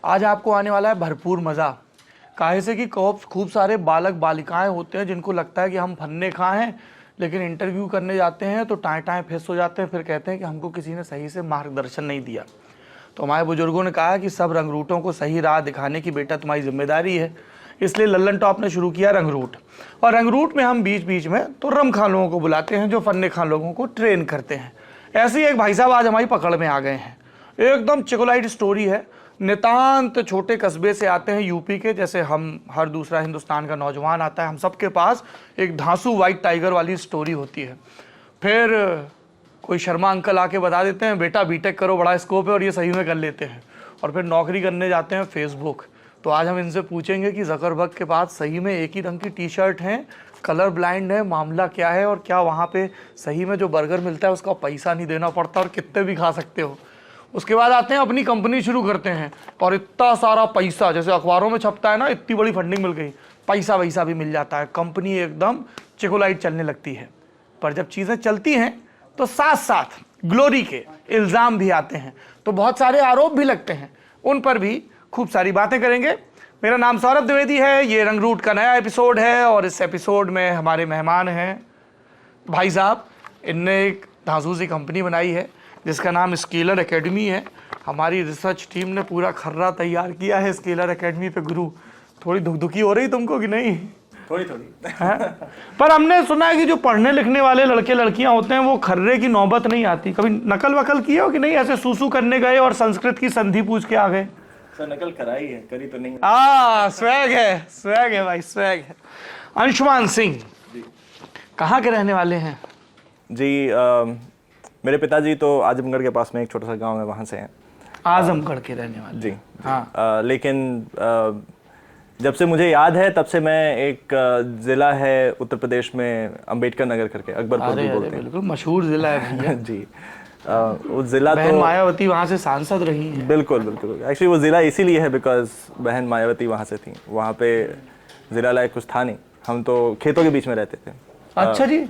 आज आपको आने वाला है भरपूर मज़ा। काहे से कि खूब सारे बालक बालिकाएं होते हैं जिनको लगता है कि हम फन्ने खा हैं, लेकिन इंटरव्यू करने जाते हैं तो टाएं टाएं फेस हो जाते हैं, फिर कहते हैं कि हमको किसी ने सही से मार्गदर्शन नहीं दिया। तो हमारे बुजुर्गों ने कहा कि सब रंगरूटों को सही राह दिखाने की बेटा तुम्हारी जिम्मेदारी है। इसलिए लल्लन टॉप ने शुरू किया रंगरूट। और रंगरूट में हम बीच बीच में तो रम खां लोगों को बुलाते हैं जो फन्ने खां लोगों को ट्रेन करते हैं। ऐसे ही एक भाई साहब आज हमारी पकड़ में आ गए हैं। एकदम चिकोलाइट स्टोरी है। नितांत छोटे कस्बे से आते हैं यूपी के, जैसे हम हर दूसरा हिंदुस्तान का नौजवान आता है। हम सबके पास एक धांसू वाइट टाइगर वाली स्टोरी होती है। फिर कोई शर्मा अंकल आके बता देते हैं बेटा बीटेक करो, बड़ा स्कोप है, और ये सही में कर लेते हैं। और फिर नौकरी करने जाते हैं फेसबुक। तो आज हम इनसे पूछेंगे कि ज़करबर्ग के पास सही में एक ही रंग की टी शर्ट है, कलर ब्लाइंड है, मामला क्या है, और क्या वहाँ पे सही में जो बर्गर मिलता है उसका पैसा नहीं देना पड़ता और कितने भी खा सकते हो। उसके बाद आते हैं अपनी कंपनी शुरू करते हैं और इतना सारा पैसा, जैसे अखबारों में छपता है ना, इतनी बड़ी फंडिंग मिल गई, पैसा वैसा भी मिल जाता है, कंपनी एकदम चिकोलाइट चलने लगती है। पर जब चीज़ें चलती हैं तो साथ साथ ग्लोरी के इल्ज़ाम भी आते हैं, तो बहुत सारे आरोप भी लगते हैं। उन पर भी खूब सारी बातें करेंगे। मेरा नाम सौरभ द्विवेदी है, ये रंगरूट का नया एपिसोड है और इस एपिसोड में हमारे मेहमान हैं भाई साहब। इनने एक धांसू सी कंपनी बनाई है जिसका नाम स्केलर एकेडमी है। हमारी रिसर्च टीम ने पूरा खर्रा तैयार किया है स्केलर एकेडमी पे। गुरु, थोड़ी धुकधुकी हो रही तुमको कि नहीं? थोड़ी थोड़ी पर हमने सुना है कि जो पढ़ने लिखने वाले लड़के लड़कियां होते हैं वो खर्रे की नौबत नहीं आती। कभी नकल वकल किए हो कि नहीं? ऐसे सूसू करने गए और संस्कृत की संधि पूछ के आ गए? सर नकल कराई है, करी तो नहीं। स्वैग है भाई, स्वैग है। अंशुमान सिंह कहाँ के रहने वाले हैं? जी मेरे पिताजी तो आजमगढ़ के पास में एक छोटा सा गांव है, वहाँ से हैं। आजमगढ़ के रहने वाले? जी हाँ। लेकिन जब से मुझे याद है तब से मैं एक ज़िला है उत्तर प्रदेश में, अंबेडकर नगर करके, अकबरपुर भी बोलते हैं। बिल्कुल मशहूर जिला है भैया। जी वो ज़िला तो मायावती वहाँ से सांसद रही है। बिल्कुल बिल्कुल। एक्चुअली वो ज़िला इसीलिए है बिकॉज बहन मायावती वहाँ से थी। वहाँ पे ज़िला लायक कुछ था नहीं, हम तो खेतों के बीच में रहते थे। अच्छा जी,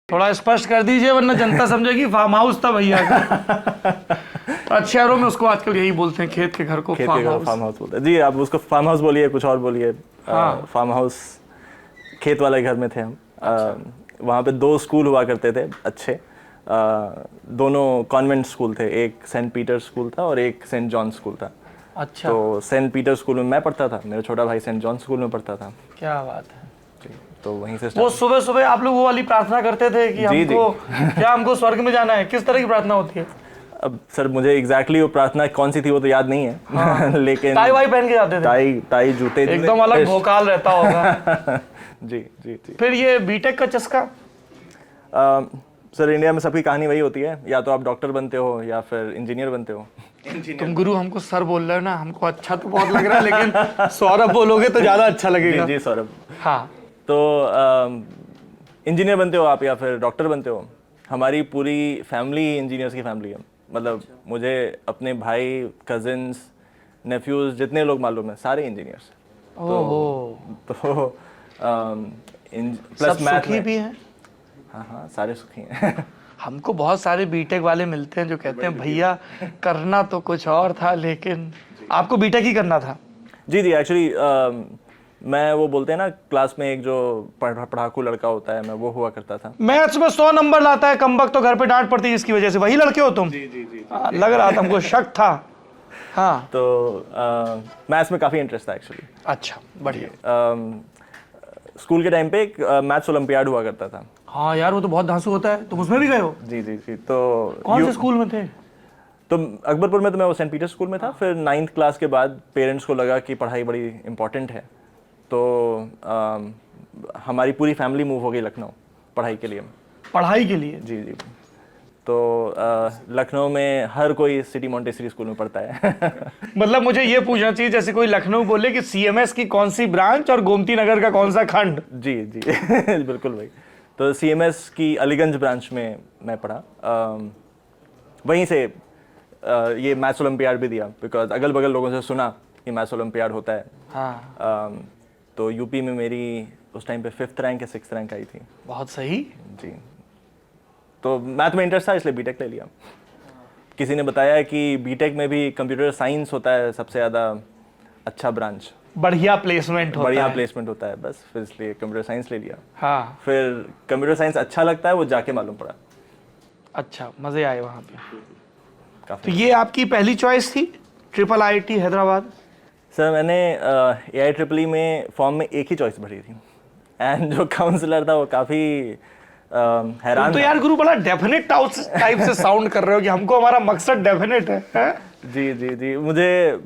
थोड़ा स्पष्ट कर दीजिए वरना जनता समझेगी फार्म हाउस था भैया का। अच्छे शहरों में उसको आजकल यही बोलते हैं, खेत के घर को फार्म हाउस बोलते हैं। जी आप उसको फार्म हाउस बोलिए, कुछ और बोलिए। फार्म हाउस, खेत वाले घर में थे हम। वहाँ पे 2 स्कूल हुआ करते थे अच्छे। दोनों कॉन्वेंट स्कूल थे, एक सेंट पीटर स्कूल था और एक सेंट जॉन स्कूल था। अच्छा। तो सेंट पीटर स्कूल में मैं पढ़ता था, मेरा छोटा भाई सेंट जॉन स्कूल में पढ़ता था। क्या बात है जी। तो वहीं से वो सुबह सुबह आप लोग वो वाली प्रार्थना करते थे कि हमको क्या हमको स्वर्ग में जाना है? किस तरह की प्रार्थना होती है? अब सर मुझे एग्जैक्टली वो प्रार्थना कौन सी थी वो तो याद नहीं है। हाँ। लेकिन टाई वाई पहन के जाते थे? टाई जूते एकदम अलग भोकाल रहता होगा। जी जी जी। फिर ये बीटेक का चस्का? सर इंडिया में सबकी कहानी वही होती है, या तो आप डॉक्टर बनते हो या फिर इंजीनियर बनते हो। तुम गुरु हमको सर बोल रहे हो ना, हमको अच्छा तो बहुत लग रहा है, लेकिन सौरभ बोलोगे तो ज्यादा अच्छा लगेगा। जी सौरभ। हाँ। तो इंजीनियर बनते हो आप या फिर डॉक्टर बनते हो। हमारी पूरी फैमिली इंजीनियर्स की फैमिली है। मतलब मुझे अपने भाई, कजिन्स, नेफ्यूज, जितने लोग मालूम है सारे इंजीनियर्स। तो प्लस मैथ भी हैं। हाँ सारे सुखी हैं। हमको बहुत सारे बीटेक वाले मिलते हैं जो कहते हैं भैया करना तो कुछ और था, लेकिन आपको बीटेक ही करना था। जी जी। एक्चुअली मैं वो बोलते हैं ना, क्लास में एक जो पढ़ाकू लड़का होता है, मैं वो हुआ करता था। मैथ्स में 100 नंबर लाता है कमबख्त, तो घर पे डांट पड़ती है जिसकी वजह से। वही लड़के हो तुम? जी जी जी। लग रहा था, हमको शक था। हाँ। तो मैथ्स में काफ़ी इंटरेस्ट था एक्चुअली। अच्छा, बढ़िया। स्कूल के टाइम पे एक मैथ्स ओलंपियाड हुआ करता था। हाँ यार, वो तो बहुत धांसू होता है। तुम उसमें भी गए हो? जी जी जी। तो कौन से स्कूल में थे? तो अकबरपुर में, तो मैं वो सेंट पीटर स्कूल में था। फिर 9th क्लास के बाद पेरेंट्स को लगा कि पढ़ाई बड़ी इंपॉर्टेंट है, तो हमारी पूरी फैमिली मूव हो गई लखनऊ पढ़ाई के लिए। पढ़ाई के लिए? जी जी। तो लखनऊ में हर कोई सिटी मॉन्टेसरी स्कूल में पढ़ता है। मतलब मुझे ये पूछना चाहिए, जैसे कोई लखनऊ बोले कि सीएमएस की कौन सी ब्रांच और गोमती नगर का कौन सा खंड? जी जी। बिल्कुल भाई। तो सीएमएस की अलीगंज ब्रांच में मैं पढ़ा। वहीं से ये मैथ्स ओलंपियाड भी दिया, बिकॉज अगल बगल लोगों से सुना कि मैथ्स ओलंपियाड होता है। हाँ। तो यूपी में मेरी उस टाइम पे 5th रैंक या 6th रैंक आई थी। बहुत सही। जी। तो मैथ में इंटरेस्ट था, इसलिए बीटेक ले लिया। किसी ने बताया कि बीटेक में भी कंप्यूटर साइंस होता है सबसे ज़्यादा अच्छा ब्रांच, बढ़िया प्लेसमेंट होता बढ़िया है। प्लेसमेंट होता है, बस फिर इसलिए कंप्यूटर साइंस ले लिया। हाँ, फिर कंप्यूटर साइंस अच्छा लगता है वो जाके मालूम पड़ा। अच्छा, मज़े आए वहाँ पे। तो काफ़ी। ये आपकी पहली चॉइस थी, ट्रिपल आईआईटी हैदराबाद? सर मैंने AIEEE में फॉर्म में एक ही चॉइस भरी थी, एंड जो काउंसलर था वो काफ़ी तुम हैरान तो था। यार गुरु बड़ा डेफिनेट टाइप से साउंड कर रहे हो कि हमको हमारा मकसद डेफिनेट है? जी जी जी, मुझे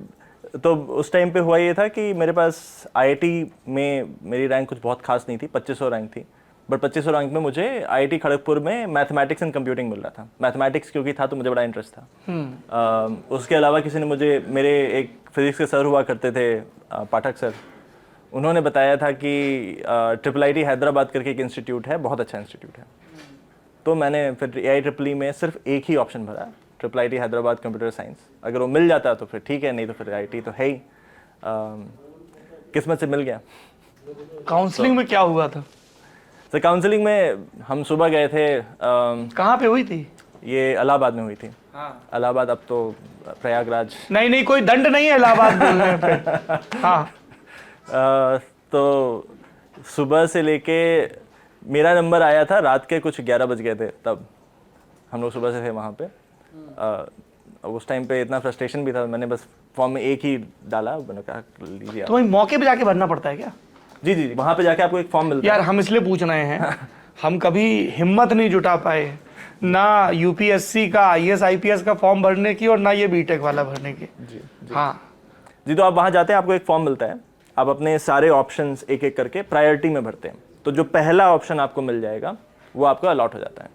तो उस टाइम पे हुआ ये था कि मेरे पास IIT में मेरी रैंक कुछ बहुत खास नहीं थी, 2500 रैंक थी, बट 2500 रैंक में मुझे IIT खड़गपुर में मैथमेटिक्स एंड कंप्यूटिंग मिल रहा था। मैथमेटिक्स क्योंकि था तो मुझे बड़ा इंटरेस्ट था। उसके अलावा किसी ने मुझे, मेरे एक फिजिक्स के सर हुआ करते थे, पाठक सर, उन्होंने बताया था कि IIIT हैदराबाद करके एक इंस्टीट्यूट है, बहुत अच्छा इंस्टीट्यूट है। तो मैंने फिर AIEEE में सिर्फ एक ही ऑप्शन भरा, IIIT हैदराबाद कंप्यूटर साइंस। अगर वो मिल जाता तो फिर ठीक है, नहीं तो फिर IIT तो है ही। किस्मत से मिल गया। काउंसलिंग में क्या हुआ था? तो काउंसलिंग में हम सुबह गए थे, कहाँ पे हुई थी? ये इलाहाबाद में हुई थी। हाँ। इलाहाबाद, अब तो प्रयागराज। नहीं, कोई दंड नहीं है इलाहाबाद बोलने पे। हाँ। तो सुबह से लेके मेरा नंबर आया था रात के कुछ 11 बज गए थे, तब हम लोग सुबह से थे वहाँ पे। उस टाइम पे इतना फ्रस्ट्रेशन भी था, मैंने बस फॉर्म में एक ही डाला, मैंने कहा लीजिए आप। तो वही मौके पे जाके भरना पड़ता है क्या? जी जी, वहाँ पे जाके आपको एक फॉर्म मिलता है। यार हम इसलिए पूछ रहे हैं, हम कभी हिम्मत नहीं जुटा पाए ना UPSC का IAS IPS का फॉर्म भरने की, और ना ये बीटेक वाला भरने की। जी हाँ जी, तो आप वहाँ जाते हैं, आपको एक फॉर्म मिलता है, आप अपने सारे ऑप्शंस एक एक करके प्रायोरिटी में भरते हैं। तो जो पहला ऑप्शन आपको मिल जाएगा वो आपको अलॉट हो जाता है।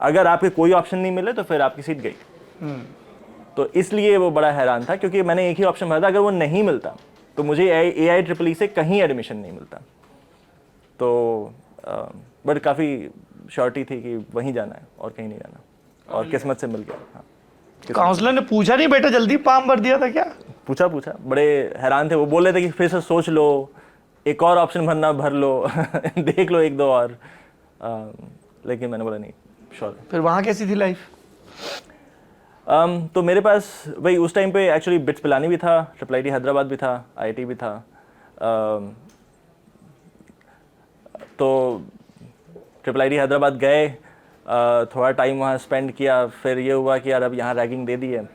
अगर आपके कोई ऑप्शन नहीं मिले तो फिर आपकी सीट गई। तो इसलिए वो बड़ा हैरान था, क्योंकि मैंने एक ही ऑप्शन भरा था, अगर वो नहीं मिलता तो मुझे AIEEE से कहीं एडमिशन नहीं मिलता। तो बट काफ़ी श्योरिटी थी कि वहीं जाना है और कहीं नहीं जाना, और किस्मत से मिल गया। हाँ, काउंसलर ने पूछा नहीं बेटा जल्दी फॉर्म भर दिया था क्या? पूछा, बड़े हैरान थे। वो बोल रहे थे कि फिर से सोच लो, एक और ऑप्शन भरना भर लो देख लो एक दो और। लेकिन मैंने बोला नहीं, श्योर। फिर वहाँ कैसी थी लाइफ? तो मेरे पास भाई उस टाइम पे एक्चुअली बिट्स पिलानी भी था, IIIT हैदराबाद भी था, IIT भी था। तो IIIT हैदराबाद गए, थोड़ा टाइम वहाँ स्पेंड किया, फिर ये हुआ कि यार अब यहाँ रैगिंग दे दी है,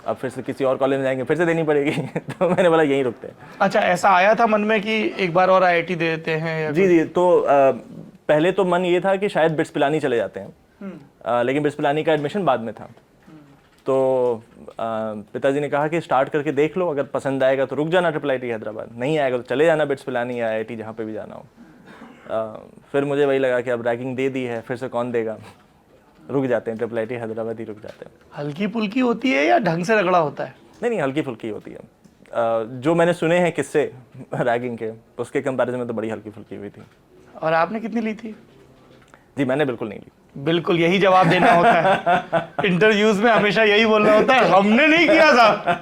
अब फिर से किसी और कॉलेज में जाएंगे, फिर से देनी पड़ेगी तो मैंने बोला यहीं रुकते हैं। अच्छा, ऐसा आया था मन में कि एक बार और IIT दे देते हैं या जी जी, तो पहले तो मन ये था कि शायद बिट्स पिलानी चले जाते हैं, लेकिन बिट्स पिलानी का एडमिशन बाद में था। तो पिताजी ने कहा कि स्टार्ट करके देख लो, अगर पसंद आएगा तो रुक जाना IIIT हैदराबाद, नहीं आएगा तो चले जाना बिट्स पिलानी या IIT जहाँ पे भी जाना हो। फिर मुझे वही लगा कि अब रैगिंग दे दी है, फिर से कौन देगा, रुक जाते हैं, IIIT हैदराबाद ही रुक जाते हैं। हल्की फुल्की होती है या ढंग से रगड़ा होता है? नहीं, हल्की फुल्की होती है। जो मैंने सुने हैं किस्से रैगिंग के, उसके कंपैरिजन में तो बड़ी हल्की फुल्की हुई थी। और आपने कितनी ली थी? जी, मैंने बिल्कुल नहीं ली। बिल्कुल यही जवाब देना होता है इंटरव्यूज में, हमेशा यही बोलना होता है, हमने नहीं किया था,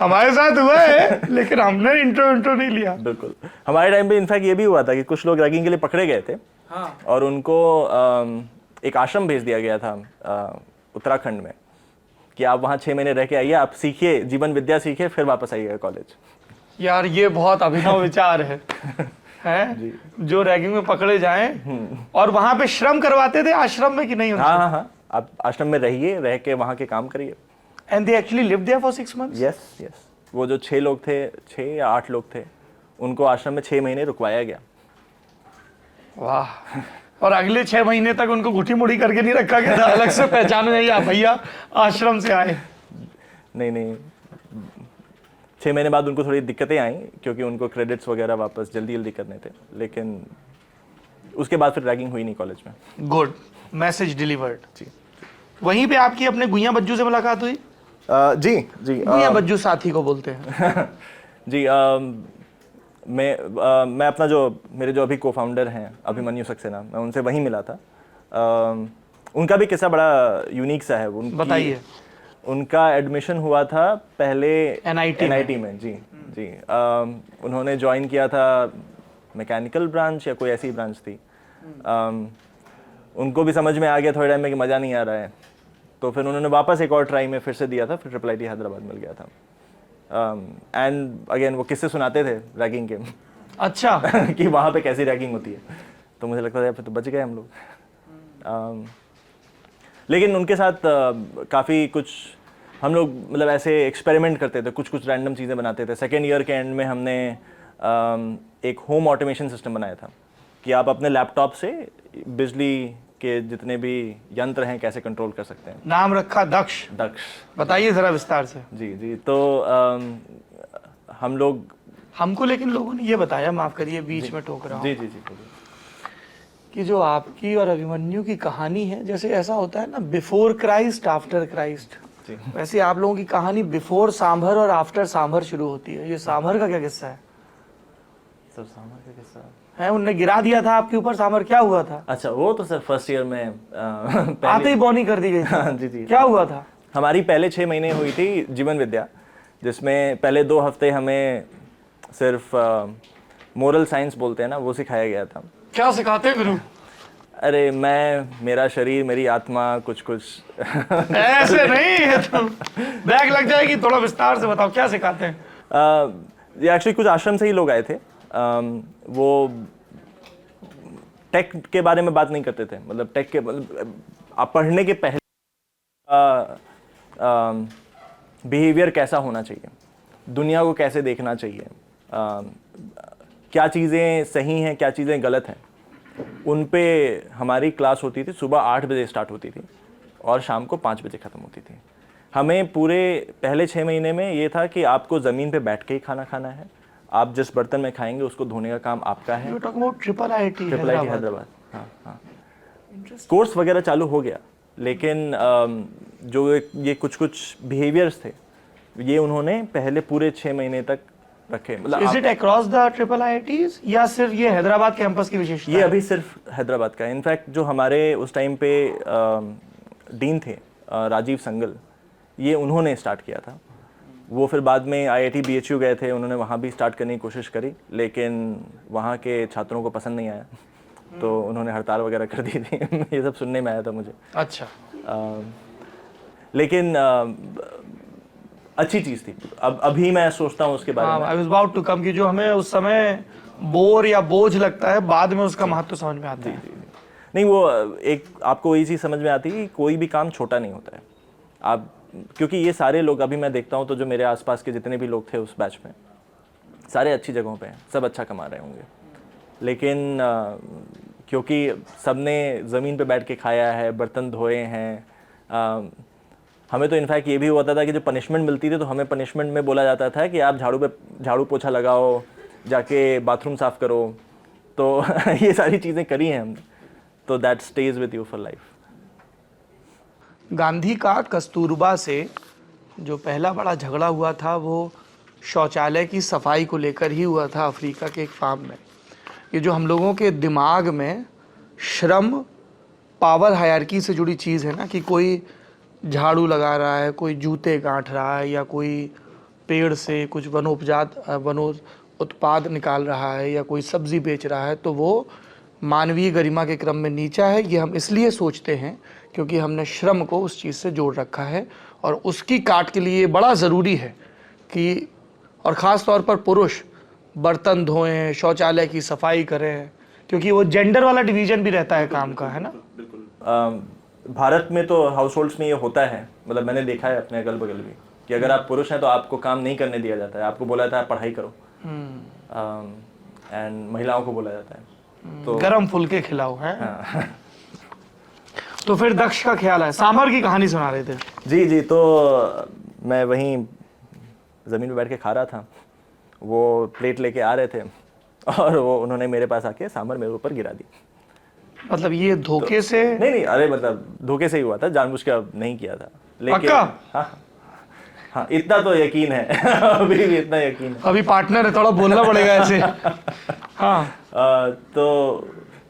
हमारे साथ हुआ है लेकिन हमने इंट्रो नहीं लिया। बिल्कुल, हमारे टाइम पे इनफैक्ट ये भी हुआ था कि कुछ लोग रैगिंग के लिए पकड़े गए थे। हाँ। और उनको एक आश्रम भेज दिया गया था उत्तराखंड में कि आप वहाँ 6 महीने रह के आइए, आप सीखिए, जीवन विद्या सीखिए, फिर वापस आइएगा कॉलेज। यार ये बहुत अभिनव विचार है हैं? जो रैगिंग में पकड़े जाएं। और वहां पे श्रम करवाते थे आश्रम में कि नहीं? हाँ, आप आश्रम में रहिए, रह के वहाँ के काम करिए। And they actually live there for 6 months? Yes. वो जो 6 लोग थे, 6 या 8 लोग थे, उनको आश्रम में 6 महीने रुकवाया गया। वाह। और अगले 6 महीने तक उनको घुटी मुड़ी करके नहीं रखा गया था, अलग से पहचान नहीं, या भैया आश्रम से आए? नहीं, 6 महीने बाद उनको थोड़ी दिक्कतें आई, क्योंकि उनको क्रेडिट्स वगैरह वापस जल्दी करने थे, लेकिन उसके बाद फिर रैगिंग हुई नहीं कॉलेज में। Good, message delivered. जी। वहीं पे आपकी अपने गुइया बज्जू से मुलाकात हुई? जी। गुइया बज्जू साथी को बोलते हैं। जी, मैं अपना मेरे जो अभी को फाउंडर हैं अभिमन्यु सक्सेना, मैं उनसे वहीं मिला था। उनका भी किस्सा बड़ा यूनिक सा है। बताइए। उनका एडमिशन हुआ था पहले NIT में। जी। उन्होंने ज्वाइन किया था मैकेनिकल ब्रांच या कोई ऐसी ब्रांच थी। उनको भी समझ में आ गया थोड़े टाइम में कि मज़ा नहीं आ रहा है, तो फिर उन्होंने वापस एक और ट्राई में फिर से दिया था, फिर ट्रिपल IIT हैदराबाद मिल गया था। एंड अगेन वो किस्से सुनाते थे रैगिंग के अच्छा। कि वहाँ पे कैसी रैगिंग होती है, तो मुझे लगता था फिर तो बच गए हम लोग। लेकिन उनके साथ काफ़ी कुछ हम लोग मतलब ऐसे एक्सपेरिमेंट करते थे, कुछ कुछ रैंडम चीज़ें बनाते थे। सेकेंड ईयर के एंड में हमने एक होम ऑटोमेशन सिस्टम बनाया था कि आप अपने लैपटॉप से बिजली के जितने भी यंत्र हैं कैसे कंट्रोल कर सकते हैं। नाम रखा दक्ष। दक्ष, बताइए ज़रा विस्तार से। जी जी। तो हम लोग, हमको लेकिन लोगों ने ये बताया, माफ़ करिए बीच में टोक रहा हूँ, जी जी जी बोलिए। कि जो आपकी और अभिमन्यु की कहानी है, जैसे ऐसा होता है ना बिफोर क्राइस्ट आफ्टर क्राइस्ट, जी। वैसे आप लोगों की कहानी बिफोर सांभर और आफ्टर सांभर शुरू होती है। ये सांभर का क्या किस्सा है? सर सांभर का किस्सा है, उनने गिरा दिया था आपके ऊपर सांभर, क्या हुआ था? अच्छा, वो तो सर फर्स्ट ईयर में आते ही बॉनी कर दी गई थी। जी जी। क्या हुआ था? हमारी पहले 6 महीने हुई थी जीवन विद्या, जिसमें पहले 2 हफ्ते हमें सिर्फ मोरल साइंस बोलते हैं ना, वो सिखाया गया था। क्या सिखाते गुरु? अरे मैं, मेरा शरीर, मेरी आत्मा, कुछ कुछ ऐसे नहीं है, तो बैग लग जाएगी। थोड़ा विस्तार से बताओ क्या सिखाते हैं। ये एक्चुअली कुछ आश्रम से ही लोग आए थे। वो टेक के बारे में बात नहीं करते थे, मतलब टेक के मतलब आप पढ़ने के पहले बिहेवियर कैसा होना चाहिए, दुनिया को कैसे देखना चाहिए, क्या चीज़ें सही हैं, क्या चीज़ें गलत हैं, उन पे हमारी क्लास होती थी। सुबह 8 बजे स्टार्ट होती थी और शाम को 5 बजे ख़त्म होती थी। हमें पूरे पहले 6 महीने में ये था कि आपको ज़मीन पे बैठ के ही खाना खाना है, आप जिस बर्तन में खाएंगे उसको धोने का काम आपका है। ट्रिपल IIT हैदराबाद, हाँ हाँ। कोर्स वगैरह चालू हो गया, लेकिन जो ये कुछ कुछ बिहेवियर्स थे, ये उन्होंने पहले पूरे 6 महीने तक रखे। मतलब is it across the triple IITs या सिर्फ ये हैदराबाद कैंपस की विशेषता? ये अभी सिर्फ हैदराबाद का है। इनफैक्ट जो हमारे उस टाइम पे डीन थे राजीव संगल, ये उन्होंने स्टार्ट किया था। वो फिर बाद में IIT BHU गए थे, उन्होंने वहाँ भी स्टार्ट करने की कोशिश करी, लेकिन वहाँ के छात्रों को पसंद नहीं आया, तो उन्होंने हड़ताल वगैरह कर दी थी। ये सब सुनने में आया था मुझे। अच्छा। लेकिन अच्छी चीज़ थी। अब अभी मैं सोचता हूँ उसके बारे में। I was about to come, कि जो हमें उस समय बोर या बोझ लगता है, बाद में उसका महत्व समझ में आता है। नहीं, वो एक आपको वही चीज़ समझ में आती है कि कोई भी काम छोटा नहीं होता है। आप, क्योंकि ये सारे लोग अभी मैं देखता हूँ तो जो मेरे आसपास के जितने भी लोग थे उस बैच में, सारे अच्छी जगहों पे हैं, सब अच्छा कमा रहे होंगे, लेकिन क्योंकि सबने ज़मीन पे बैठ के खाया है, बर्तन धोए हैं। हमें तो इनफैक्ट ये भी होता था कि जो पनिशमेंट मिलती थी तो हमें पनिशमेंट में बोला जाता था कि आप झाड़ू पोछा लगाओ, जाके बाथरूम साफ़ करो। तो ये सारी चीज़ें करी हैं हमने, तो that stage with you for life. Gandhi का कस्तूरबा से जो पहला बड़ा झगड़ा हुआ था, वो शौचालय की सफाई को लेकर ही हुआ था अफ्रीका के एक फार्म में। ये जो हम लोगों के दिमाग में श्रम पावर हायरार्की से जुड़ी चीज़ है ना, कि कोई झाड़ू लगा रहा है, कोई जूते गांठ रहा है, या कोई पेड़ से कुछ वनो उत्पाद निकाल रहा है, या कोई सब्ज़ी बेच रहा है, तो वो मानवीय गरिमा के क्रम में नीचा है। ये हम इसलिए सोचते हैं क्योंकि हमने श्रम को उस चीज़ से जोड़ रखा है, और उसकी काट के लिए बड़ा ज़रूरी है कि, और ख़ास तौर पर पुरुष बर्तन धोएं, शौचालय की सफाई करें, क्योंकि वो जेंडर वाला डिवीज़न भी रहता है काम का, है ना। बिल्कुल। भारत में तो हाउस होल्ड्स में ये होता है, मतलब मैंने देखा है अपने अगल बगल भी, कि अगर आप पुरुष हैं तो आपको काम नहीं करने दिया जाता है, आपको बोला जाता है आप पढ़ाई करो, एंड महिलाओं को बोला जाता है तो गरम फुलके खिलाओ, है। तो फिर दक्ष का ख्याल है, सांभर की कहानी सुना रहे थे। जी जी। तो मैं वहीं ज़मीन पे बैठ के खा रहा था, वो प्लेट लेके आ रहे थे और वो उन्होंने मेरे पास आके सांभर मेरे ऊपर गिरा दी। मतलब ये धोखे से? नहीं, अरे मतलब धोखे से ही हुआ था, जानबूझ के नहीं किया था, लेकिन हाँ, इतना तो यकीन है। अभी भी इतना यकीन है। अभी पार्टनर है, थोड़ा बोलना पड़ेगा ऐसे। हाँ। तो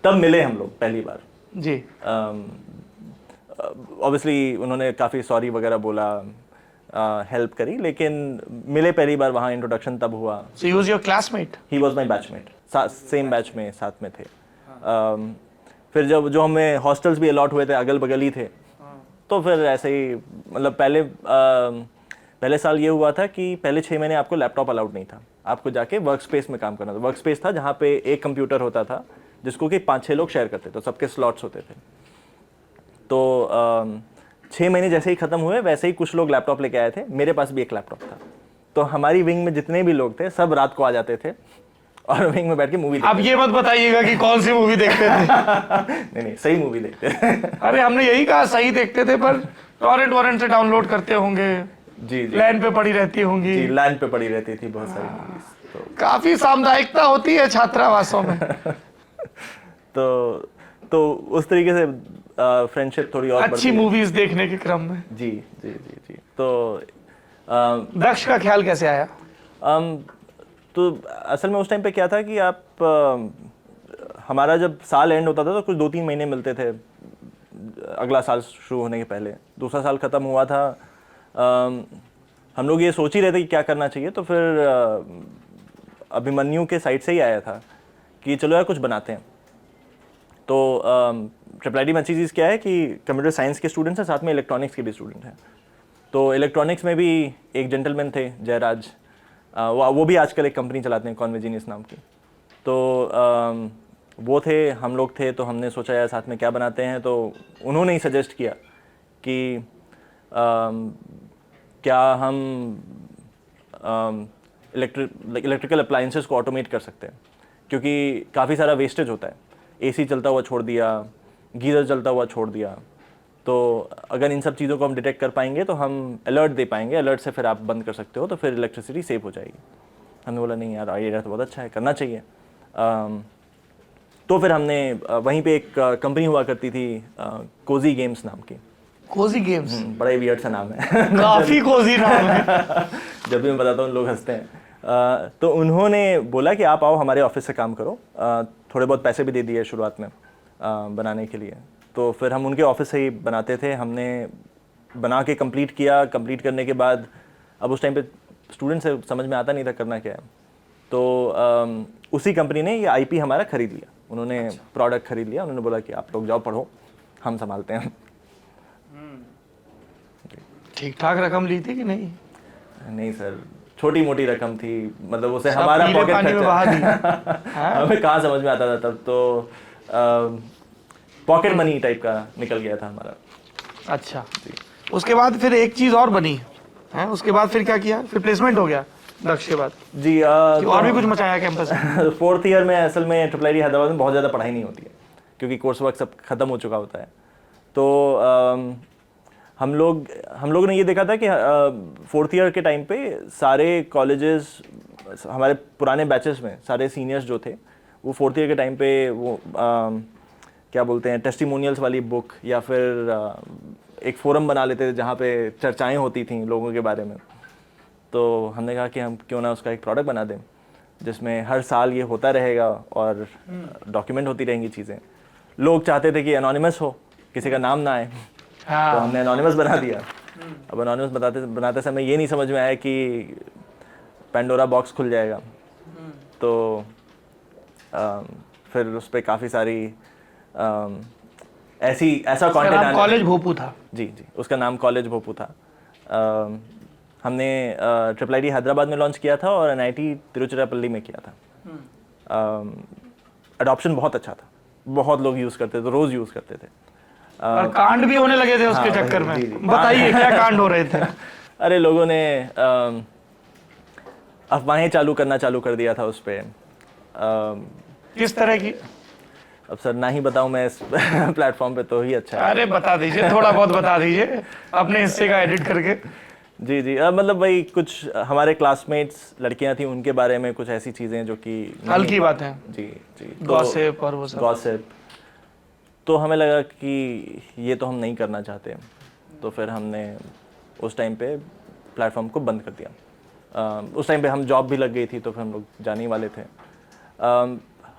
तब मिले हम लोग पहली बार जी। ऑब्वियसली उन्होंने काफ़ी सॉरी वगैरह बोला, हेल्प करी, लेकिन मिले पहली बार वहाँ, इंट्रोडक्शन तब हुआ। So he was your classmate? He was my batchmate, same batch में साथ में थे। फिर जब जो हमें हॉस्टल्स भी अलॉट हुए थे, अगल बगल ही थे, तो फिर ऐसे ही मतलब पहले साल ये हुआ था कि पहले 6 महीने आपको लैपटॉप अलाउड नहीं था, आपको जाके वर्क स्पेस में काम करना था। वर्क स्पेस था जहाँ पे एक कंप्यूटर होता था जिसको कि 5-6 लोग शेयर करते थे, सबके स्लॉट्स होते थे। तो 6 महीने जैसे ही ख़त्म हुए वैसे ही कुछ लोग लैपटॉप लेके आए थे, मेरे पास भी एक लैपटॉप था। तो हमारी विंग में जितने भी लोग थे सब रात को आ जाते थे और विंग में बैठ के मूवी अब ये मत बताइएगा कि कौन सी मूवी देखते थे। नहीं सही मूवी देखते थे। अरे हमने यही कहा सही देखते थे, पर टॉरेंट से डाउनलोड करते होंगे, जी लैन पे पड़ी रहती होंगी। जी, लैन पे पड़ी रहती थी बहुत सारी मूवीज। तो काफी सामुदायिकता होती है छात्रावासों में। तो उस तरीके से फ्रेंडशिप थोड़ी और अच्छी मूवीज देखने के क्रम में। जी जी जी जी। तो दक्ष का ख्याल कैसे आया? तो असल में उस टाइम पे क्या था कि हमारा जब साल एंड होता था तो कुछ 2-3 महीने मिलते थे अगला साल शुरू होने के पहले। दूसरा साल ख़त्म हुआ था, हम लोग ये सोच ही रहे थे कि क्या करना चाहिए। तो फिर अभिमन्यु के साइड से ही आया था कि चलो यार कुछ बनाते हैं। तो IIIT में अच्छी चीज़ क्या है कि कंप्यूटर साइंस के स्टूडेंट्स हैं, साथ में इलेक्ट्रॉनिक्स के भी स्टूडेंट हैं। तो इलेक्ट्रॉनिक्स में भी एक जेंटलमैन थे जयराज, वो भी आजकल एक कंपनी चलाते हैं कॉन्वेजिनियस नाम की। तो वो थे, हम लोग थे, तो हमने सोचा यार साथ में क्या बनाते हैं। तो उन्होंने ही सजेस्ट किया कि क्या हम इलेक्ट्रिकल अप्लायंसेस को ऑटोमेट कर सकते हैं, क्योंकि काफ़ी सारा वेस्टेज होता है। एसी चलता हुआ छोड़ दिया, गीज़र चलता हुआ छोड़ दिया। तो अगर इन सब चीज़ों को हम डिटेक्ट कर पाएंगे तो हम अलर्ट दे पाएंगे, अलर्ट से फिर आप बंद कर सकते हो, तो फिर इलेक्ट्रिसिटी सेव हो जाएगी। हमने बोला नहीं यार आइडिया तो बहुत अच्छा है, करना चाहिए। तो फिर हमने वहीं पे एक कंपनी हुआ करती थी कोजी गेम्स नाम की। Cozy games? बड़ा ही वियर्ड सा नाम है। काफी कोजी नाम है। जब भी मैं बताता हूँ लोग हंसते हैं। तो उन्होंने बोला कि आप आओ हमारे ऑफिस से काम करो, थोड़े बहुत पैसे भी दे दिए शुरुआत में बनाने के लिए। तो फिर हम उनके ऑफिस से ही बनाते थे। हमने बना के कंप्लीट किया। कंप्लीट करने के बाद अब उस टाइम पे स्टूडेंट से समझ में आता नहीं था करना क्या है। तो उसी कंपनी ने ये आईपी हमारा ख़रीद लिया। उन्होंने प्रोडक्ट ख़रीद लिया। उन्होंने बोला कि आप लोग जाओ पढ़ो, हम संभालते हैं। ठीक ठाक रकम ली थी कि नहीं? नहीं सर, छोटी मोटी रकम थी, मतलब उसे हमारा पॉकेट खर्चा हमें कहाँ समझ में आता था तब। तो पॉकेट मनी टाइप का निकल गया था हमारा। अच्छा, उसके बाद फिर एक चीज़ और बनी है, उसके बाद फिर क्या किया? फिर प्लेसमेंट हो गया दक्ष के बाद? जी, और भी कुछ मचाया कैंपस में? 4th ईयर में असल में IIIT हैदराबाद में बहुत ज़्यादा पढ़ाई नहीं होती है, क्योंकि कोर्स वर्क सब खत्म हो चुका होता है। तो हम लोग ने ये देखा था कि 4th ईयर के टाइम पे सारे कॉलेजेस, हमारे पुराने बैचेस में सारे सीनियर्स जो थे वो 4th ईयर के टाइम पे वो क्या बोलते हैं, टेस्टिमोनियल्स वाली बुक या फिर एक फोरम बना लेते थे जहाँ पे चर्चाएं होती थी लोगों के बारे में। तो हमने कहा कि हम क्यों ना उसका एक प्रोडक्ट बना दें जिसमें हर साल ये होता रहेगा और डॉक्यूमेंट होती रहेंगी चीज़ें। लोग चाहते थे कि एनोनिमस हो, किसी का नाम ना आए। हाँ। तो हमने एनोनिमस बना दिया। अब एनोनिमस बनाते समय ये नहीं समझ में आया कि पेंडोरा बॉक्स खुल जाएगा। तो फिर उस पर काफ़ी सारी ऐसा कंटेंट आने। कॉलेज भोपू था? जी जी, उसका नाम कॉलेज भोपू था। हमने IIIT हैदराबाद में लॉन्च किया था और NIT तिरुचिरापल्ली में किया था। अडॉप्शन बहुत अच्छा था, बहुत लोग यूज़ करते थे, रोज़ यूज़ करते थे। और कांड भी होने लगे थे उसके चक्कर में। बताइए क्या कांड हो रहे थे? अरे लोगों ने अफवाहें चालू कर दिया था उस पर। किस तरह की? अब सर ना ही बताऊं मैं इस प्लेटफॉर्म पे तो ही अच्छा है। अरे बता दीजिए, थोड़ा बहुत बता दीजिए अपने हिस्से का एडिट करके। जी जी, मतलब भाई कुछ हमारे क्लासमेट्स लड़कियां थी, उनके बारे में कुछ ऐसी चीज़ें जो कि हल्की बातें। जी जी, गॉसिप और वो सब। गॉसिप। तो हमें लगा कि ये तो हम नहीं करना चाहते, तो फिर हमने उस टाइम पे प्लेटफॉर्म को बंद कर दिया। उस टाइम पे हम जॉब भी लग गई थी तो फिर हम लोग जाने ही वाले थे।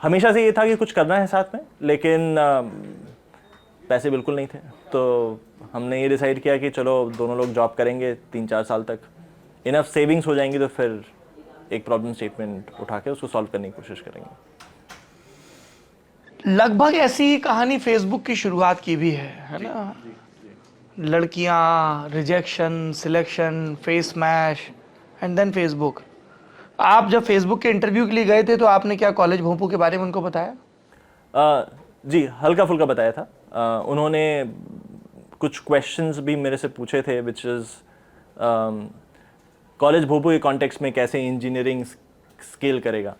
हमेशा से ये था कि कुछ करना है साथ में, लेकिन पैसे बिल्कुल नहीं थे। तो हमने ये डिसाइड किया कि चलो दोनों लोग जॉब करेंगे 3-4 साल तक, इनफ सेविंग्स हो जाएंगी तो फिर एक प्रॉब्लम स्टेटमेंट उठा के उसको सॉल्व करने की कोशिश करेंगे। लगभग ऐसी ही कहानी फेसबुक की शुरुआत की भी है ना? लड़कियां, rejection, selection, face smash and then Facebook. आप जब फेसबुक के इंटरव्यू के लिए गए थे तो आपने क्या कॉलेज भोंपू के बारे में उनको बताया? जी हल्का फुल्का बताया था। उन्होंने कुछ क्वेश्चंस भी मेरे से पूछे थे विच इज़ कॉलेज भोंपू के कॉन्टेक्स्ट में कैसे इंजीनियरिंग स्केल करेगा।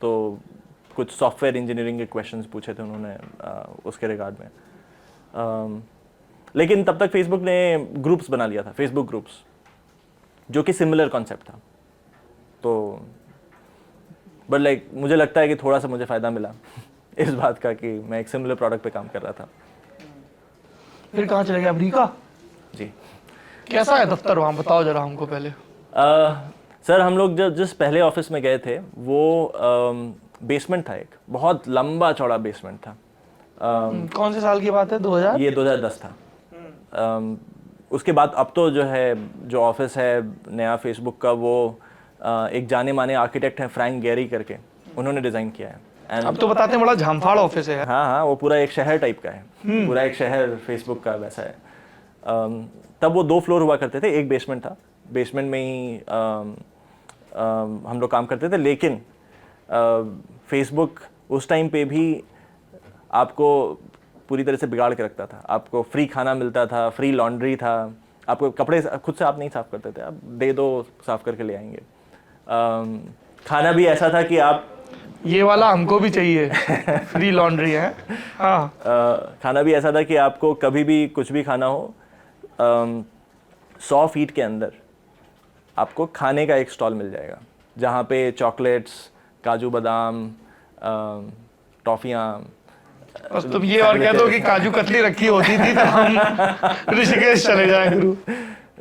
तो कुछ सॉफ्टवेयर इंजीनियरिंग के क्वेश्चंस पूछे थे उन्होंने उसके रिगार्ड में। लेकिन तब तक फेसबुक ने ग्रुप्स बना लिया था, फेसबुक ग्रुप्स, जो कि सिमिलर कॉन्सेप्ट था। तो बट लाइक मुझे लगता है कि थोड़ा सा मुझे फ़ायदा मिला इस बात का कि मैं एक सिमिलर प्रोडक्ट पे काम कर रहा था। फिर कहाँ चले गए? अमेरिका? जी। कैसा है दफ्तर वहाँ, बताओ जरा हमको पहले। सर हम लोग जब जिस पहले ऑफिस में गए थे वो बेसमेंट था, एक बहुत लंबा चौड़ा बेसमेंट था। कौन से साल की बात है? 2000? ये 2010 था। उसके बाद अब तो जो है जो ऑफिस है नया फेसबुक का वो एक जाने माने आर्किटेक्ट हैं फ्रैंक गेरी करके, उन्होंने डिज़ाइन किया है। अब तो बताते हैं बड़ा झांफाड़ ऑफिस है। हाँ हाँ, वो पूरा एक शहर टाइप का है, पूरा एक शहर फेसबुक का वैसा है। तब वो 2 फ्लोर हुआ करते थे, एक बेसमेंट था, बेसमेंट में ही हम लोग काम करते थे। लेकिन फेसबुक उस टाइम पे भी आपको पूरी तरह से बिगाड़ के रखता था। आपको फ्री खाना मिलता था, फ्री लॉन्ड्री था, आपको कपड़े खुद से आप नहीं साफ़ करते थे, आप दे दो साफ़ करके ले आएंगे। खाना भी ऐसा था कि आप, ये वाला हमको भी चाहिए फ्री लॉन्ड्री है। हाँ। खाना भी ऐसा था कि आपको कभी भी कुछ भी खाना हो 100 फीट के अंदर आपको खाने का एक स्टॉल मिल जाएगा, जहाँ पे चॉकलेट्स, काजू बादाम, टॉफ़ियाँ। बस तुम ये और कह दो कि काजू कतली रखी होती थी तो हम ऋषिकेश चले जाए गुरु।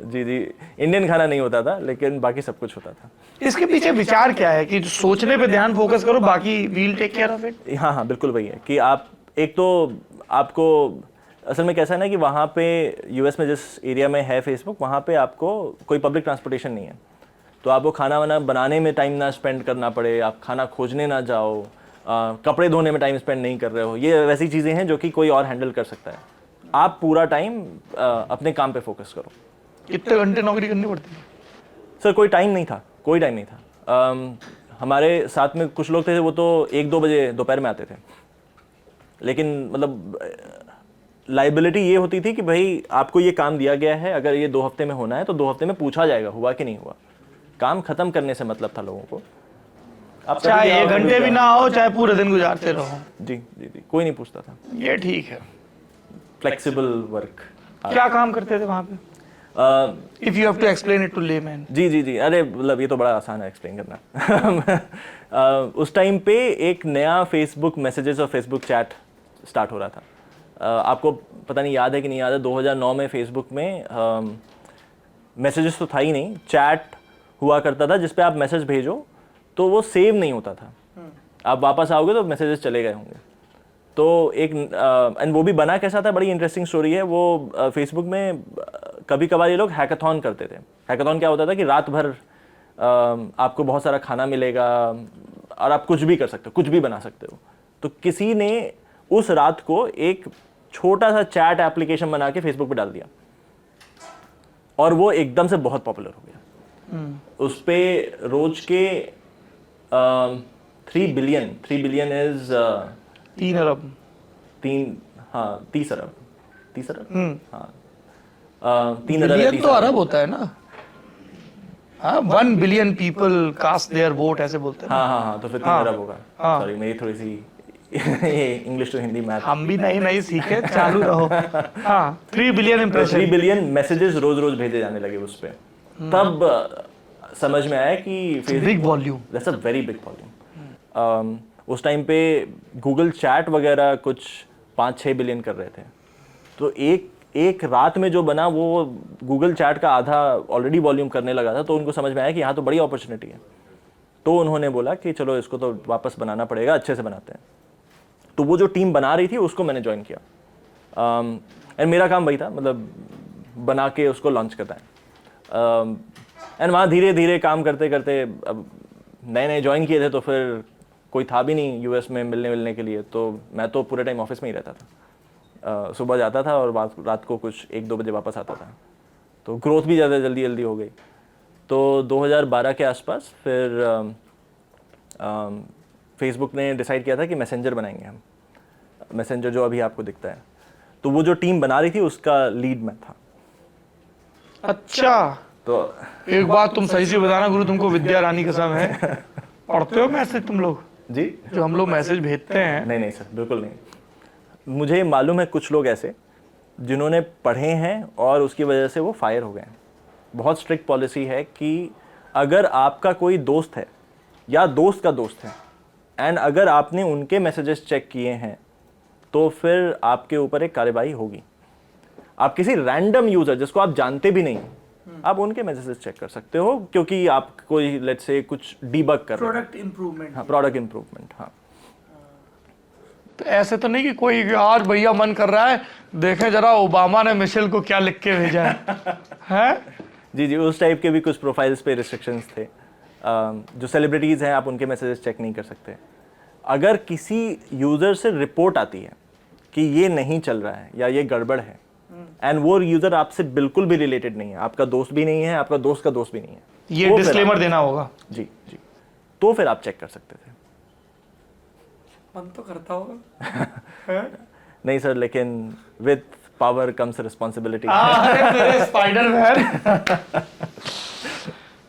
जी जी, इंडियन खाना नहीं होता था लेकिन बाकी सब कुछ होता था। इसके पीछे विचार क्या है कि सोचने पे ध्यान फोकस करो, बाकी we'll take care of it? हाँ हाँ बिल्कुल वही है कि आप एक तो आपको असल में कैसा है ना कि वहाँ पे यूएस में जिस एरिया में है फेसबुक, वहाँ पे आपको कोई पब्लिक ट्रांसपोर्टेशन नहीं है, तो आपको खाना वाना बनाने में टाइम ना स्पेंड करना पड़े, आप खाना खोजने ना जाओ, कपड़े धोने में टाइम स्पेंड नहीं कर रहे हो। ये वैसी चीज़ें हैं जो कि कोई और हैंडल कर सकता है। आप पूरा टाइम अपने काम पे फोकस करो। कितने घंटे नौकरी करनी पड़ती है? सर कोई टाइम नहीं था, कोई टाइम नहीं था। हमारे साथ में कुछ लोग थे वो तो 1-2 बजे दोपहर में आते थे, लेकिन मतलब लाइबिलिटी ये होती थी कि भाई आपको ये काम दिया गया है, अगर ये 2 हफ्ते में होना है तो 2 हफ्ते में पूछा जाएगा हुआ कि नहीं हुआ। काम खत्म करने से मतलब था लोगों को। आप चाहे 1 घंटे भी ना हो, चाहे पूरे दिन गुजारते रहो। जी जी जी, कोई नहीं पूछता था। ये ठीक है। Flexible work. क्या काम करते थे वहाँ पे? If you have to explain it to layman. जी जी जी, अरे मतलब ये तो बड़ा आसान है एक्सप्लेन करना। उस टाइम पे एक नया फेसबुक मैसेजेस और फेसबुक चैट स्टार्ट हो रहा था। आपको पता नहीं याद है कि नहीं याद है, 2009 में फेसबुक में मैसेजेस तो था ही नहीं, चैट हुआ करता था जिस पे आप मैसेज भेजो तो वो सेव नहीं होता था। आप वापस आओगे तो मैसेजेस चले गए होंगे। तो एक एंड वो भी बना कैसा था, बड़ी इंटरेस्टिंग स्टोरी है वो। फेसबुक में कभी कभार ये लोग हैकाथॉन करते थे। हैकाथॉन क्या होता था कि रात भर आपको बहुत सारा खाना मिलेगा और आप कुछ भी कर सकते हो, कुछ भी बना सकते हो। तो किसी ने उस रात को एक छोटा सा चैट एप्लीकेशन बना के फेसबुक पे डाल दिया और वो एकदम से बहुत पॉपुलर हो गया। उस पे रोज के 3 बिलियन इज 3 अरब। 30 अरब। 30 अरब, हाँ 3 अरब। बिलियन तो अरब होता है ना। हाँ, 1 billion people cast their vote ऐसे बोलते हैं। हाँ हाँ हाँ, तो फिर 3 अरब होगा। सॉरी मेरी थोड़ी सी इंग्लिश टू हिंदी मैथ। हम भी नहीं सीखे, चालू रहो। हाँ, 3 बिलियन इंप्रेशन। 3 बिलियन मैसेजेस रोज रोज भेजे जाने लगे उस पे। तब समझ में आया कि big volume, that's a very big volume. उस टाइम पे गूगल चैट वगैरह कुछ 5-6 बिलियन कर रहे थे। तो एक रात में जो बना वो गूगल चैट का आधा ऑलरेडी वॉल्यूम करने लगा था। तो उनको समझ में आया कि यहाँ तो बड़ी अपॉर्चुनिटी है। तो उन्होंने बोला कि चलो इसको तो वापस बनाना पड़ेगा, अच्छे से बनाते हैं। तो वो जो टीम बना रही थी उसको मैंने ज्वाइन किया। एंड मेरा काम वही था, मतलब बना के उसको लॉन्च करना है। एंड वहाँ धीरे धीरे काम करते करते, अब नए नए ज्वाइन किए थे तो फिर कोई था भी नहीं यूएस में मिलने के लिए, तो मैं तो पूरे टाइम ऑफिस में ही रहता था। सुबह जाता था और रात को कुछ 1-2 बजे वापस आता था। तो ग्रोथ भी ज़्यादा जल्दी जल्दी हो गई। तो 2012 के आसपास फिर फेसबुक ने डिसाइड किया था कि मैसेंजर बनाएंगे हम, मैसेंजर जो अभी आपको दिखता है। तो वो जो टीम बना रही थी उसका लीड मैं था। अच्छा, तो एक बात तुम सही से बताना गुरु, तुमको विद्या रानी कसम है, पढ़ते हो मैसेज तुम लोग? जी, जो हम लोग मैसेज भेजते हैं। नहीं नहीं सर, बिल्कुल नहीं। मुझे मालूम है कुछ लोग ऐसे जिन्होंने पढ़े हैं और उसकी वजह से वो फायर हो गए हैं। बहुत स्ट्रिक्ट पॉलिसी है कि अगर आपका कोई दोस्त है या दोस्त का दोस्त है एंड अगर आपने उनके मैसेजेस चेक किए हैं तो फिर आपके ऊपर एक कार्रवाई होगी। आप किसी रैंडम यूजर जिसको आप जानते भी नहीं, आप उनके मैसेजेस चेक कर सकते हो क्योंकि आप कोई लेट्स से कुछ डीबग कर रहे हो। Product improvement. हाँ, प्रोडक्ट इंप्रूवमेंट। हाँ, तो ऐसे तो नहीं कि कोई आज भैया मन कर रहा है देखें जरा ओबामा ने मिशेल को क्या लिख के भेजा है? जी जी, उस टाइप के भी कुछ प्रोफाइल्स पे रिस्ट्रिक्शंस थे। जो सेलिब्रिटीज़ हैं आप उनके मैसेजेस चेक नहीं कर सकते। अगर किसी यूज़र से रिपोर्ट आती है कि ये नहीं चल रहा है या ये गड़बड़ है एंड वो यूज़र आपसे बिल्कुल भी रिलेटेड नहीं है, आपका दोस्त भी नहीं है, आपका दोस्त का दोस्त भी नहीं है, ये तो फिर डिस्क्लेमर देना होगा। जी जी, तो फिर आप चेक कर सकते थे। मन तो करता होगा। नहीं सर, लेकिन विद पावर कम्स रिस्पॉन्सिबिलिटी। अरे मेरे स्पाइडरमैन।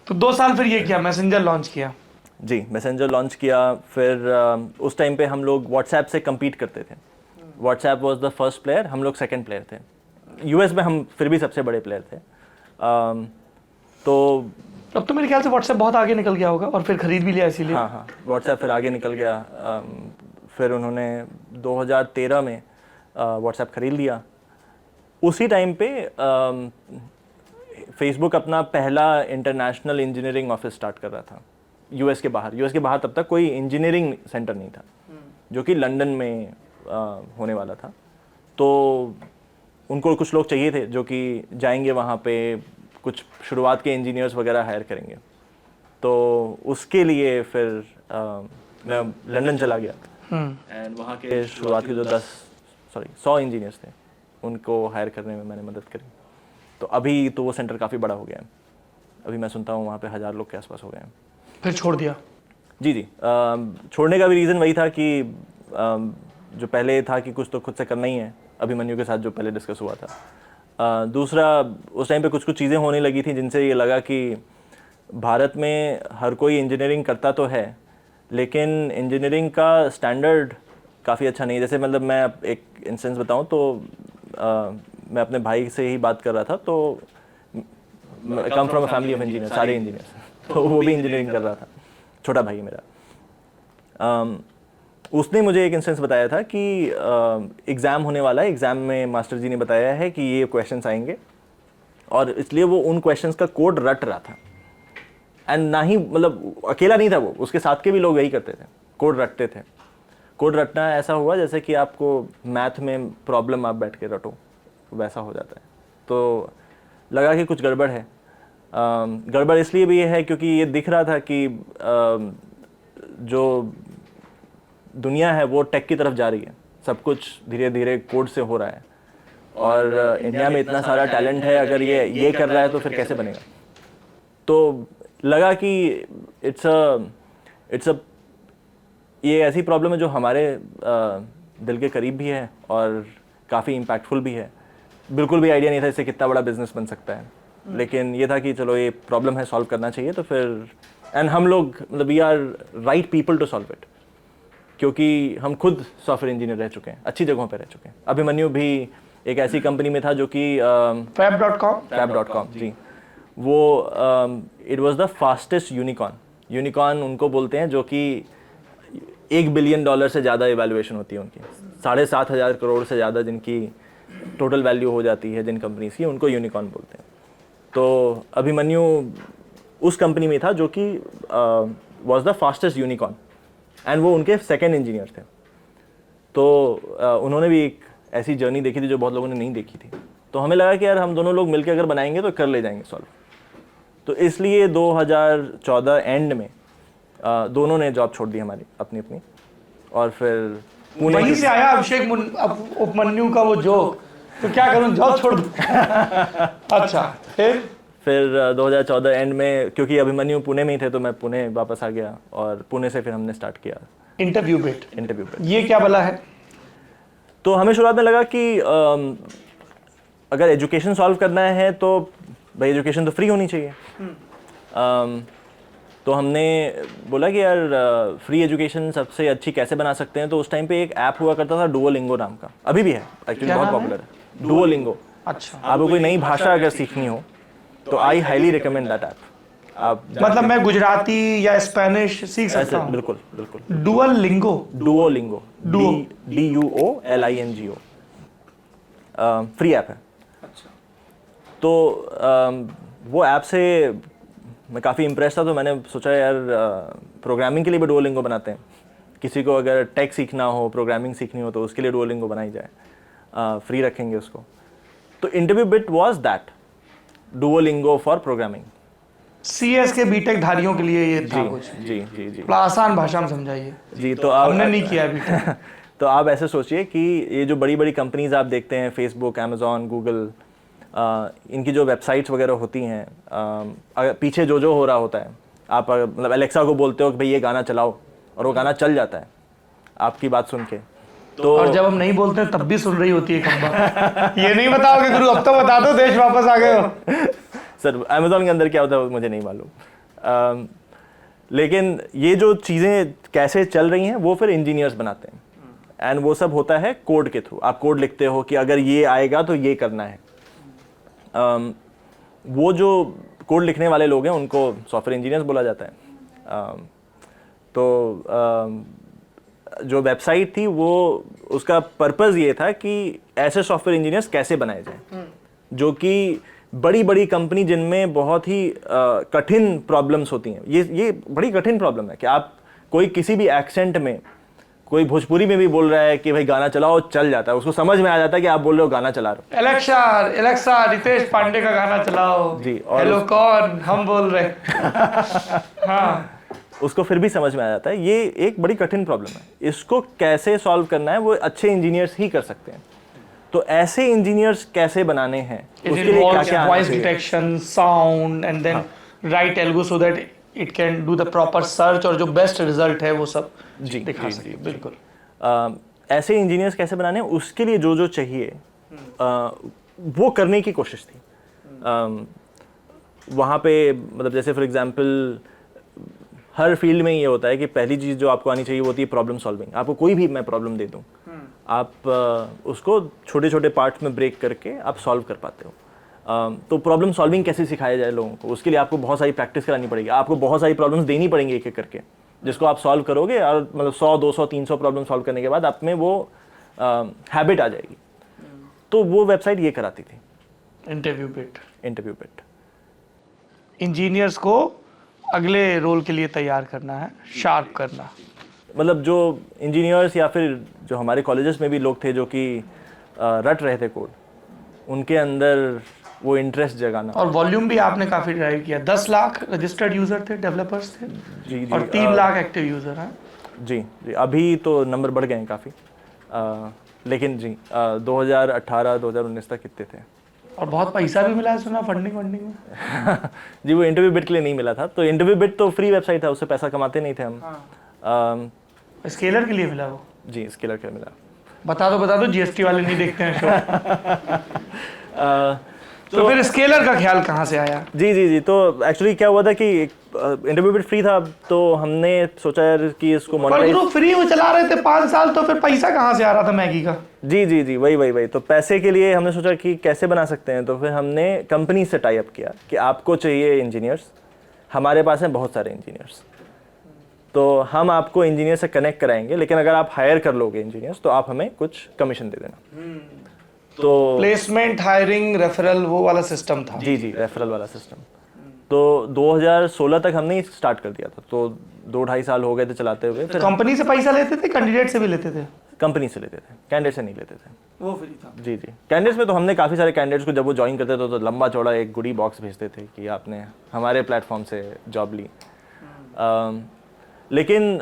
तो 2 साल फिर ये किया, मैसेंजर लॉन्च किया। जी, मैसेंजर लॉन्च किया। फिर उस टाइम पे हम लोग व्हाट्सएप से कम्पीट करते थे। WhatsApp was the first player, हम लोग सेकंड प्लेयर थे। यूएस में हम फिर भी सबसे बड़े प्लेयर थे। तो अब तो मेरे ख्याल से व्हाट्सएप बहुत आगे निकल गया होगा और फिर खरीद भी लिया इसीलिए। हाँ हाँ, व्हाट्सएप फिर आगे निकल गया। फिर उन्होंने 2013 में व्हाट्सएप खरीद लिया। उसी टाइम पे फेसबुक अपना पहला इंटरनेशनल इंजीनियरिंग ऑफिस स्टार्ट कर रहा था यूएस के बाहर। यूएस के बाहर तब तक कोई इंजीनियरिंग सेंटर नहीं था, जो कि लंदन में होने वाला था। तो उनको कुछ लोग चाहिए थे जो कि जाएंगे वहाँ पे, कुछ शुरुआत के इंजीनियर्स वगैरह हायर करेंगे। तो उसके लिए फिर मैं लंदन चला गया एंड वहाँ के शुरुआत के जो 100 इंजीनियर्स थे उनको हायर करने में मैंने मदद करी। तो अभी तो वो सेंटर काफ़ी बड़ा हो गया है। अभी मैं सुनता हूँ वहाँ पे 1000 लोग के आसपास हो गए हैं। फिर छोड़ दिया? जी जी, छोड़ने का भी रीज़न वही था कि जो पहले था कि कुछ तो खुद से करना ही है, अभिमन्यु के साथ जो पहले डिस्कस हुआ था। दूसरा, उस टाइम पे कुछ चीज़ें होने लगी थी जिनसे ये लगा कि भारत में हर कोई इंजीनियरिंग करता तो है, लेकिन इंजीनियरिंग का स्टैंडर्ड काफ़ी अच्छा नहीं है। जैसे मतलब मैं एक इंस्टेंस बताऊं तो मैं अपने भाई से ही बात कर रहा था, तो come from a family of engineer, सारे इंजीनियर्स, तो वो भी इंजीनियरिंग कर रहा था, छोटा भाई मेरा। उसने मुझे एक इंस्टेंस बताया था कि एग्ज़ाम होने वाला है, एग्ज़ाम में मास्टर जी ने बताया है कि ये क्वेश्चंस आएंगे, और इसलिए वो उन क्वेश्चंस का कोड रट रहा था। एंड ना ही मतलब अकेला नहीं था वो, उसके साथ के भी लोग यही करते थे, कोड रटते थे। कोड रटना ऐसा हुआ जैसे कि आपको मैथ में प्रॉब्लम आप बैठ के रटो, वैसा हो जाता है। तो लगा कि कुछ गड़बड़ है। गड़बड़ इसलिए भी है क्योंकि ये दिख रहा था कि जो दुनिया है वो टेक की तरफ जा रही है, सब कुछ धीरे धीरे कोड से हो रहा है, और इंडिया में इतना सारा टैलेंट है, अगर ये कर रहा है तो फिर कैसे बनेगा। तो लगा कि इट्स अ ये ऐसी प्रॉब्लम है जो हमारे दिल के करीब भी है और काफ़ी इम्पैक्टफुल भी है। बिल्कुल भी आइडिया नहीं था इससे कितना बड़ा बिजनेस बन सकता है, लेकिन ये था कि चलो ये प्रॉब्लम है, सॉल्व करना चाहिए। तो फिर एंड हम लोग मतलब we are right people to solve it, क्योंकि हम खुद सॉफ्टवेयर इंजीनियर रह चुके हैं, अच्छी जगहों पे रह चुके हैं। अभिमन्यु भी एक ऐसी कंपनी में था जो कि fab.com, जी, वो it was the fastest unicorn उनको बोलते हैं, जो कि $1 बिलियन से ज़्यादा इवैल्यूएशन होती है उनकी, 7,500 करोड़ से ज़्यादा जिनकी टोटल वैल्यू हो जाती है जिन कंपनीज की, उनको यूनिकॉर्न बोलते हैं। तो अभिमन्यु उस कंपनी में था जो कि was the fastest unicorn, and वो उनके सेकंड इंजीनियर थे। तो उन्होंने भी एक ऐसी जर्नी देखी थी जो बहुत लोगों ने नहीं देखी थी। तो हमें लगा कि यार हम दोनों लोग मिलकर अगर बनाएंगे तो कर ले जाएंगे सॉल्व। तो इसलिए 2014 एंड में दोनों ने जॉब छोड़ दी हमारी अपनी, और फिर पुणे वहीं से आया अभिषेक उपमन्यु का वो जोक, तो क्या करूं, जॉब छोड़ दूं? अच्छा, फिर 2014 एंड में, क्योंकि अभिमन्यु पुणे में ही थे, तो मैं पुणे वापस आ गया और पुणे से फिर हमने स्टार्ट किया इंटरव्यू बिट। इंटरव्यू। ये क्या भला है? तो हमें शुरुआत में लगा कि अगर एजुकेशन सॉल्व करना है तो भाई एजुकेशन तो फ्री होनी चाहिए। तो हमने बोला कि यार फ्री एजुकेशन सबसे अच्छी कैसे बना सकते हैं। तो उस टाइम पे एक ऐप हुआ करता था डुओलिंगो नाम का, अभी भी है एक्चुअली, बहुत पॉपुलर है डुओलिंगो। अच्छा, आपको कोई नई भाषा अगर सीखनी हो तो I highly recommend that app. आप मतलब मैं गुजराती या स्पेनिश सीख सकता हूँ? बिल्कुल बिल्कुल। Duolingo, Duolingo, DUOLINGO, free app है। अच्छा, तो वो ऐप से मैं काफ़ी इम्प्रेस था, तो मैंने सोचा यार प्रोग्रामिंग के लिए भी डुओलिंगो बनाते हैं। किसी को अगर टेक सीखना हो, प्रोग्रामिंग सीखनी हो, तो उसके लिए डुओलिंगो बनाई जाए, फ्री रखेंगे उसको। तो interview bit was that, Duolingo for programming. CS के बीटेक धारियों के लिए ये था जी कुछ? जी जी जी थोड़ा आसान भाषा में समझाइए जी। तो हमने नहीं किया बीटेक। तो आप ऐसे सोचिए कि ये जो बड़ी बड़ी कंपनीज आप देखते हैं, फेसबुक, अमेजोन, गूगल, इनकी जो वेबसाइट्स वगैरह होती हैं, अगर पीछे जो हो रहा होता है, आप मतलब एलेक्सा को बोलते हो कि भाई ये गाना चलाओ, और वो गाना चल जाता है आपकी बात सुन के। तो और जब हम नहीं बोलते तब भी सुन रही होती है खंबा। ये नहीं बताओगे गुरु, अब तो बता दो, देश वापस आ गए हो। सर अमेजोन के अंदर क्या होता है मुझे नहीं मालूम, लेकिन ये जो चीज़ें कैसे चल रही हैं वो फिर इंजीनियर्स बनाते हैं, एंड वो सब होता है कोड के थ्रू। आप कोड लिखते हो कि अगर ये आएगा तो ये करना है। वो जो कोड लिखने वाले लोग हैं उनको सॉफ्टवेयर इंजीनियर्स बोला जाता है। तो जो वेबसाइट थी वो, उसका पर्पज़ ये था कि ऐसे सॉफ्टवेयर इंजीनियर्स कैसे बनाए जाएं जो कि बड़ी बड़ी कंपनी जिनमें बहुत ही कठिन प्रॉब्लम्स होती हैं। ये बड़ी कठिन प्रॉब्लम है कि आप कोई किसी भी एक्सेंट में, कोई भोजपुरी में भी बोल रहा है कि भाई गाना चलाओ, चल जाता है, उसको समझ में आ जाता है कि आप बोल रहे हो गाना चला रहे हो। एलेक्सा रितेश पांडे का गाना चलाओ जी, और हेलो कौन, हम बोल रहे। हाँ, उसको फिर भी समझ में आ जाता है। ये एक बड़ी कठिन प्रॉब्लम है, इसको कैसे सॉल्व करना है वो अच्छे इंजीनियर्स ही कर सकते हैं। तो ऐसे इंजीनियर्स कैसे बनाने हैं, उसके लिए क्या क्या voice detection, sound and then write algo so that it can do the proper search, और जो बेस्ट रिजल्ट है वो सब जी दिखा जी, सके। जी, बिल्कुल। ऐसे इंजीनियर्स कैसे बनाने हैं, उसके लिए जो चाहिए वो करने की कोशिश थी। वहाँ पे मतलब जैसे फॉर एग्जांपल हर फील्ड में ये होता है कि पहली चीज़ जो आपको आनी चाहिए वो होती है प्रॉब्लम सॉल्विंग। आपको कोई भी मैं प्रॉब्लम दे दूँ, आप उसको छोटे छोटे पार्ट्स में ब्रेक करके आप सॉल्व कर पाते हो। तो प्रॉब्लम सॉल्विंग कैसे सिखाया जाए लोगों को, उसके लिए आपको बहुत सारी प्रैक्टिस करानी पड़ेगी। आपको बहुत सारी प्रॉब्लम्स देनी पड़ेंगी एक एक करके, जिसको आप सॉल्व करोगे, और मतलब 100, 200, 300 प्रॉब्लम सॉल्व करने के बाद आप में वो हैबिट आ जाएगी। तो वो वेबसाइट ये कराती थी, इंटरव्यू बिट। इंजीनियर्स को अगले रोल के लिए तैयार करना है, शार्प करना। मतलब जो इंजीनियर्स या फिर जो हमारे कॉलेजेस में भी लोग थे जो कि रट रहे थे कोड, उनके अंदर वो इंटरेस्ट जगाना। और वॉल्यूम भी आपने काफी ड्राइव किया। 10 लाख रजिस्टर्ड यूजर थे, डेवलपर्स थे, जी जी, और 3 लाख एक्टिव यूजर हैं। जी जी, अभी तो नंबर बढ़ गए हैं काफ़ी, लेकिन जी 2018-2019 तक कितने थे। और बहुत पैसा भी मिला है सुना, फंडिंग में। जी, वो इंटरव्यू बिट के लिए नहीं मिला था। तो इंटरव्यू बिट तो फ्री वेबसाइट था, उससे पैसा कमाते नहीं थे हम। स्केलर के लिए मिला वो? जी, स्केलर के लिए मिला। बता दो, GST वाले नहीं देखते हैं शो। तो फिर स्केलर का ख्याल कहाँ से आया? जी, तो एक्चुअली क्या हुआ था कि इंटरव्यू बिट फ्री था, तो हमने सोचा यार कि इसको मोनेटाइज। पर फ्री वो चला रहे थे 5 साल, तो फिर पैसा कहाँ से आ रहा था मैगी का? जी, वही। तो पैसे के लिए हमने सोचा कि कैसे बना सकते हैं, तो फिर हमने कंपनी से टाई अप किया कि आपको चाहिए इंजीनियर्स, हमारे पास हैं बहुत सारे इंजीनियर्स, तो हम आपको इंजीनियर से कनेक्ट कराएंगे, लेकिन अगर आप हायर कर लोगे इंजीनियर्स तो आप हमें कुछ कमीशन दे देना। तो प्लेसमेंट, हायरिंग, रेफरल, वो वाला सिस्टम था। जी, रेफरल वाला सिस्टम। तो 2016 तक हमने स्टार्ट कर दिया था, तो 2-2.5 साल हो गए थे चलाते हुए। फिर कंपनी से पैसा लेते थे, कैंडिडेट से भी लेते थे? कंपनी से लेते थे, कैंडिडेट से नहीं लेते थे। वो फ्री था? जी, कैंडिडेट्स में तो हमने काफ़ी सारे कैंडिडेट्स को जब वो ज्वाइन करते थे तो लंबा चौड़ा एक गुडी बॉक्स भेजते थे कि आपने हमारे प्लेटफॉर्म से जॉब ली। लेकिन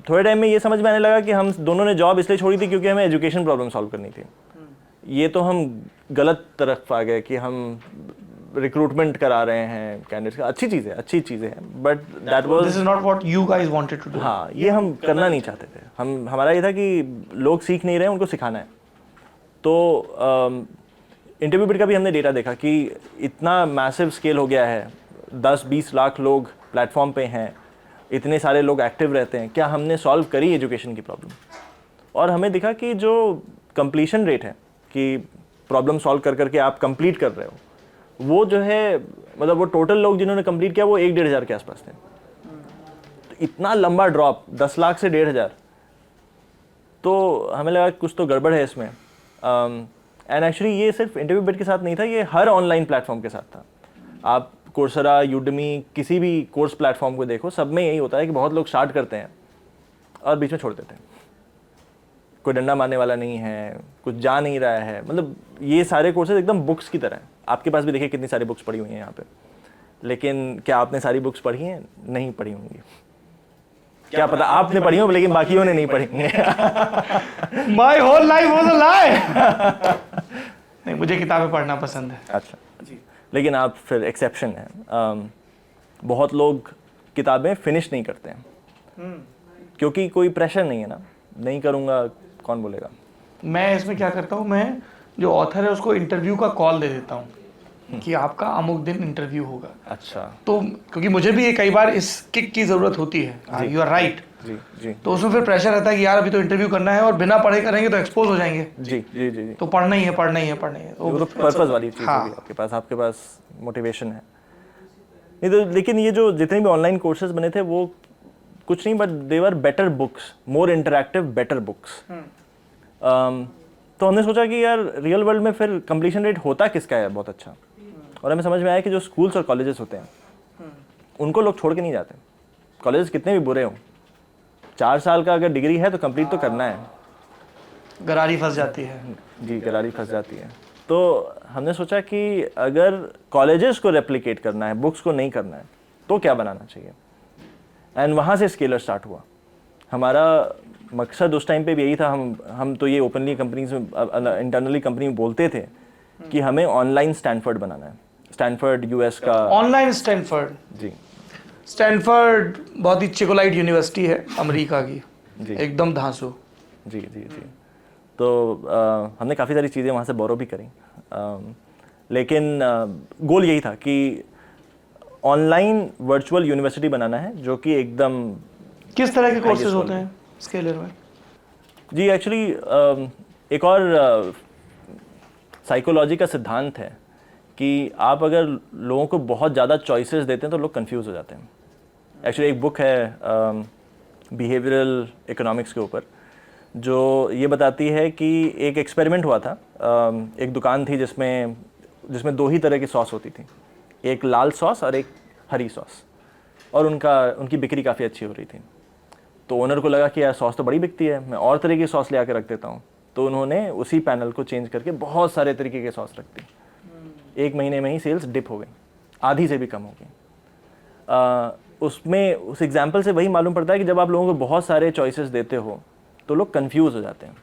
थोड़े टाइम में ये समझ में आने लगा कि हम दोनों ने जॉब इसलिए छोड़ी थी क्योंकि हमें एजुकेशन प्रॉब्लम सॉल्व करनी थी। ये तो हम गलत तरफ आ गए कि हम रिक्रूटमेंट करा रहे हैं कैंडिडेट्स का। अच्छी चीज़ें हैं but that was this is not what you guys wanted to do. हाँ, ये हम करना नहीं चाहते थे। हमारा ये था कि लोग सीख नहीं रहे, उनको सिखाना है। तो इंटरव्यू बिट का भी हमने डेटा देखा कि इतना मैसिव स्केल हो गया है, 10-20 लाख लोग प्लेटफॉर्म पे हैं, इतने सारे लोग एक्टिव रहते हैं, क्या हमने सॉल्व करी एजुकेशन की प्रॉब्लम? और हमें दिखा कि जो कंप्लीशन रेट है कि प्रॉब्लम सॉल्व कर करके आप कंप्लीट कर रहे हो, वो जो है मतलब वो टोटल लोग जिन्होंने कंप्लीट किया वो 1-1.5 हज़ार के आसपास थे। तो इतना लंबा ड्रॉप 10 लाख से 1.5 हज़ार, तो हमें लगा कुछ तो गड़बड़ है इसमें। एंड एक्चुअली ये सिर्फ इंटरव्यू बिट के साथ नहीं था, ये हर ऑनलाइन प्लेटफॉर्म के साथ था। आप कोर्सेरा, यूडेमी, किसी भी कोर्स प्लेटफॉर्म को देखो, सब में यही होता है कि बहुत लोग स्टार्ट करते हैं और बीच में छोड़ देते हैं। कोई डंडा मारने वाला नहीं है, कुछ जा नहीं रहा है। मतलब ये सारे कोर्सेज एकदम बुक्स की तरह हैं। आपके पास भी देखिए कितनी सारी बुक्स पढ़ी हुई हैं यहाँ पे, लेकिन क्या आपने सारी बुक्स पढ़ी हैं? नहीं पढ़ी होंगी। क्या पता आपने पढ़ी हो लेकिन बाकियों ने नहीं पढ़ी होंगी। My whole life was a lie. नहीं, मुझे किताबें पढ़ना पसंद है। अच्छा जी, लेकिन आप फिर एक्सेप्शन हैं। बहुत लोग किताबें फिनिश नहीं करते हैं क्योंकि कोई प्रेशर नहीं है ना, नहीं करूँगा कौन बोलेगा। मैं इसमें क्या करता हूँ, मैं जो ऑथर है उसको इंटरव्यू का कॉल दे देता हूँ कि आपका अमुक दिन इंटरव्यू होगा। अच्छा। तो क्योंकि मुझे भी कई बार इस किक की ज़रूरत होती है। You are right. जी जी। तो उसमें फिर प्रेशर रहता है कि यार अभी तो इंटरव्यू करना है और बिना पढ़े करेंगे तो एक्सपोज हो जाएंगे। जी जी जी जी। तो पढ़ना ही है, पढ़ना ही है, पढ़ना ही है। वो तो पर्पस वाली चीज़ हाँ। होगी आपके पास मोटिवेशन है। नहीं तो लेकिन ये जो जितने भी ऑनलाइन कोर्सेज बने थे वो कुछ नहीं but they were better books, more interactive, better books. तो हमने सोचा कि यार रियल वर्ल्ड में फिर कंप्लीशन रेट होता किसका है बहुत अच्छा। और हमें समझ में आया कि जो स्कूल्स और कॉलेजेस होते हैं उनको लोग छोड़ के नहीं जाते। कॉलेज कितने भी बुरे हों, 4 साल का अगर डिग्री है तो कंप्लीट तो करना है। गरारी फंस जाती है। जी, गरारी फंस जाती है। तो हमने सोचा कि अगर कॉलेजेस को रेप्लिकेट करना है, बुक्स को नहीं करना है, तो क्या बनाना चाहिए। एंड वहाँ से स्केलर स्टार्ट हुआ। हमारा मकसद उस टाइम पे भी यही था। हम तो ये ओपनली कंपनीज में, इंटरनली कंपनी में बोलते थे कि हमें ऑनलाइन स्टैनफोर्ड बनाना है। स्टैनफोर्ड यूएस का ऑनलाइन स्टैनफोर्ड। जी। स्टैनफोर्ड बहुत ही चिकोलाइट यूनिवर्सिटी है अमेरिका की, एकदम धांसू। जी जी जी। तो हमने काफ़ी सारी चीज़ें वहाँ से बोरो भी करी, लेकिन गोल यही था कि ऑनलाइन वर्चुअल यूनिवर्सिटी बनाना है जो कि एकदम। किस तरह के कोर्सेज होते हैं स्केलर में? जी एक्चुअली एक और साइकोलॉजी का सिद्धांत है कि आप अगर लोगों को बहुत ज़्यादा चॉइसेस देते हैं तो लोग कंफ्यूज हो जाते हैं। एक्चुअली एक बुक है बिहेवियरल इकोनॉमिक्स के ऊपर जो ये बताती है कि एक एक्सपेरिमेंट हुआ था। एक दुकान थी जिसमें 2 ही तरह की सॉस होती थी, एक लाल सॉस और एक हरी सॉस, और उनकी बिक्री काफ़ी अच्छी हो रही थी। तो ओनर को लगा कि यार सॉस तो बड़ी बिकती है, मैं और तरह की सॉस ले आकर रख देता हूँ। तो उन्होंने उसी पैनल को चेंज करके बहुत सारे तरीके के सॉस रख दी। 1 महीने में ही सेल्स डिप हो गई, आधी से भी कम हो गई। उसमें उस एग्जाम्पल से वही मालूम पड़ता है कि जब आप लोगों को बहुत सारे चॉइसेस देते हो तो लोग कंफ्यूज हो जाते हैं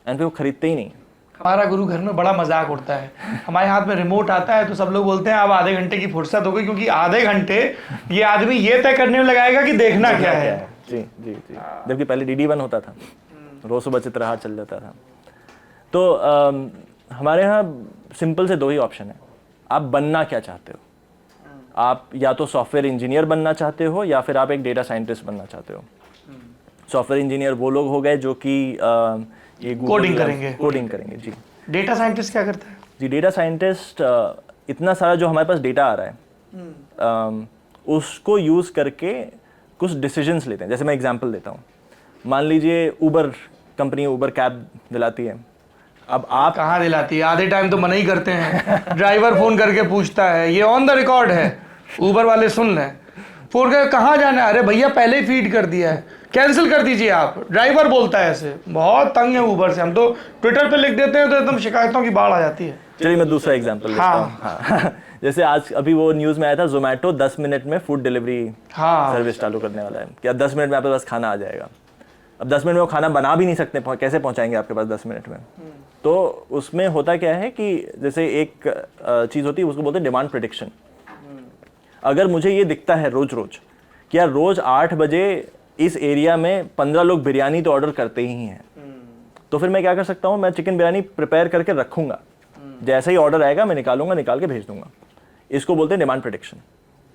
एंड फिर वो खरीदते ही नहीं। हमारा गुरु घर में बड़ा मजाक उड़ता है। हमारे हाथ में रिमोट आता है तो सब लोग बोलते हैं अब आधे घंटे की फुर्सत हो गई, क्योंकि आधे घंटे ये आदमी ये तय करने में लगाएगा कि देखना क्या है। जी जी जी। जबकि पहले DD1 होता था, रोज सुबह चित्रहार चल जाता था। तो हमारे यहाँ सिंपल से 2 ही ऑप्शन है, आप बनना क्या चाहते हो। आप या तो सॉफ्टवेयर इंजीनियर बनना चाहते हो या फिर आप एक डेटा साइंटिस्ट बनना चाहते हो। सॉफ्टवेयर इंजीनियर वो लोग हो गए जो कि ये कोडिंग करेंगे। जी। डेटा साइंटिस्ट क्या करता है? जी, डेटा साइंटिस्ट इतना सारा जो हमारे पास डेटा आ रहा है उसको यूज़ करके कुछ डिसीजंस लेते हैं। जैसे मैं एग्जांपल देता हूँ, मान लीजिए ऊबर कंपनी ऊबर कैब दिलाती है। अब आप कहाँ दिलाती है, आधे टाइम तो मना ही करते हैं। ड्राइवर फोन करके पूछता है, ये ऑन द रिकॉर्ड है, ऊबर वाले सुन लें। फोन कर कहाँ जाना है, अरे भैया पहले ही फीड कर दिया है, कैंसिल कर दीजिए आप, ड्राइवर बोलता है ऐसे। बहुत तंग है उबर से, हम तो ट्विटर पे लिख देते हैं तो एकदम शिकायतों की बाढ़ आ जाती है। चलिए मैं दूसरा एग्जांपल लेता हूँ। हाँ। जैसे आज अभी वो न्यूज़ में आया था, जोमेटो 10 मिनट में फूड डिलीवरी सर्विस चालू करने वाला है कि अब 10 मिनट में आपके पास खाना आ जाएगा। अब 10 मिनट में वो खाना बना भी नहीं सकते, कैसे पहुंचाएंगे आपके पास 10 मिनट में। तो उसमें होता क्या है कि जैसे एक चीज़ होती है, उसको बोलते हैं डिमांड प्रेडिक्शन। अगर मुझे ये दिखता है रोज रोज कि यार रोज 8 बजे इस एरिया में 15 लोग बिरयानी तो ऑर्डर करते ही हैं, तो फिर मैं क्या कर सकता हूँ, मैं चिकन बिरयानी प्रिपेयर करके रखूंगा, जैसे ही ऑर्डर आएगा मैं निकालूंगा, निकाल के भेज दूंगा। इसको बोलते हैं डिमांड प्रेडिक्शन।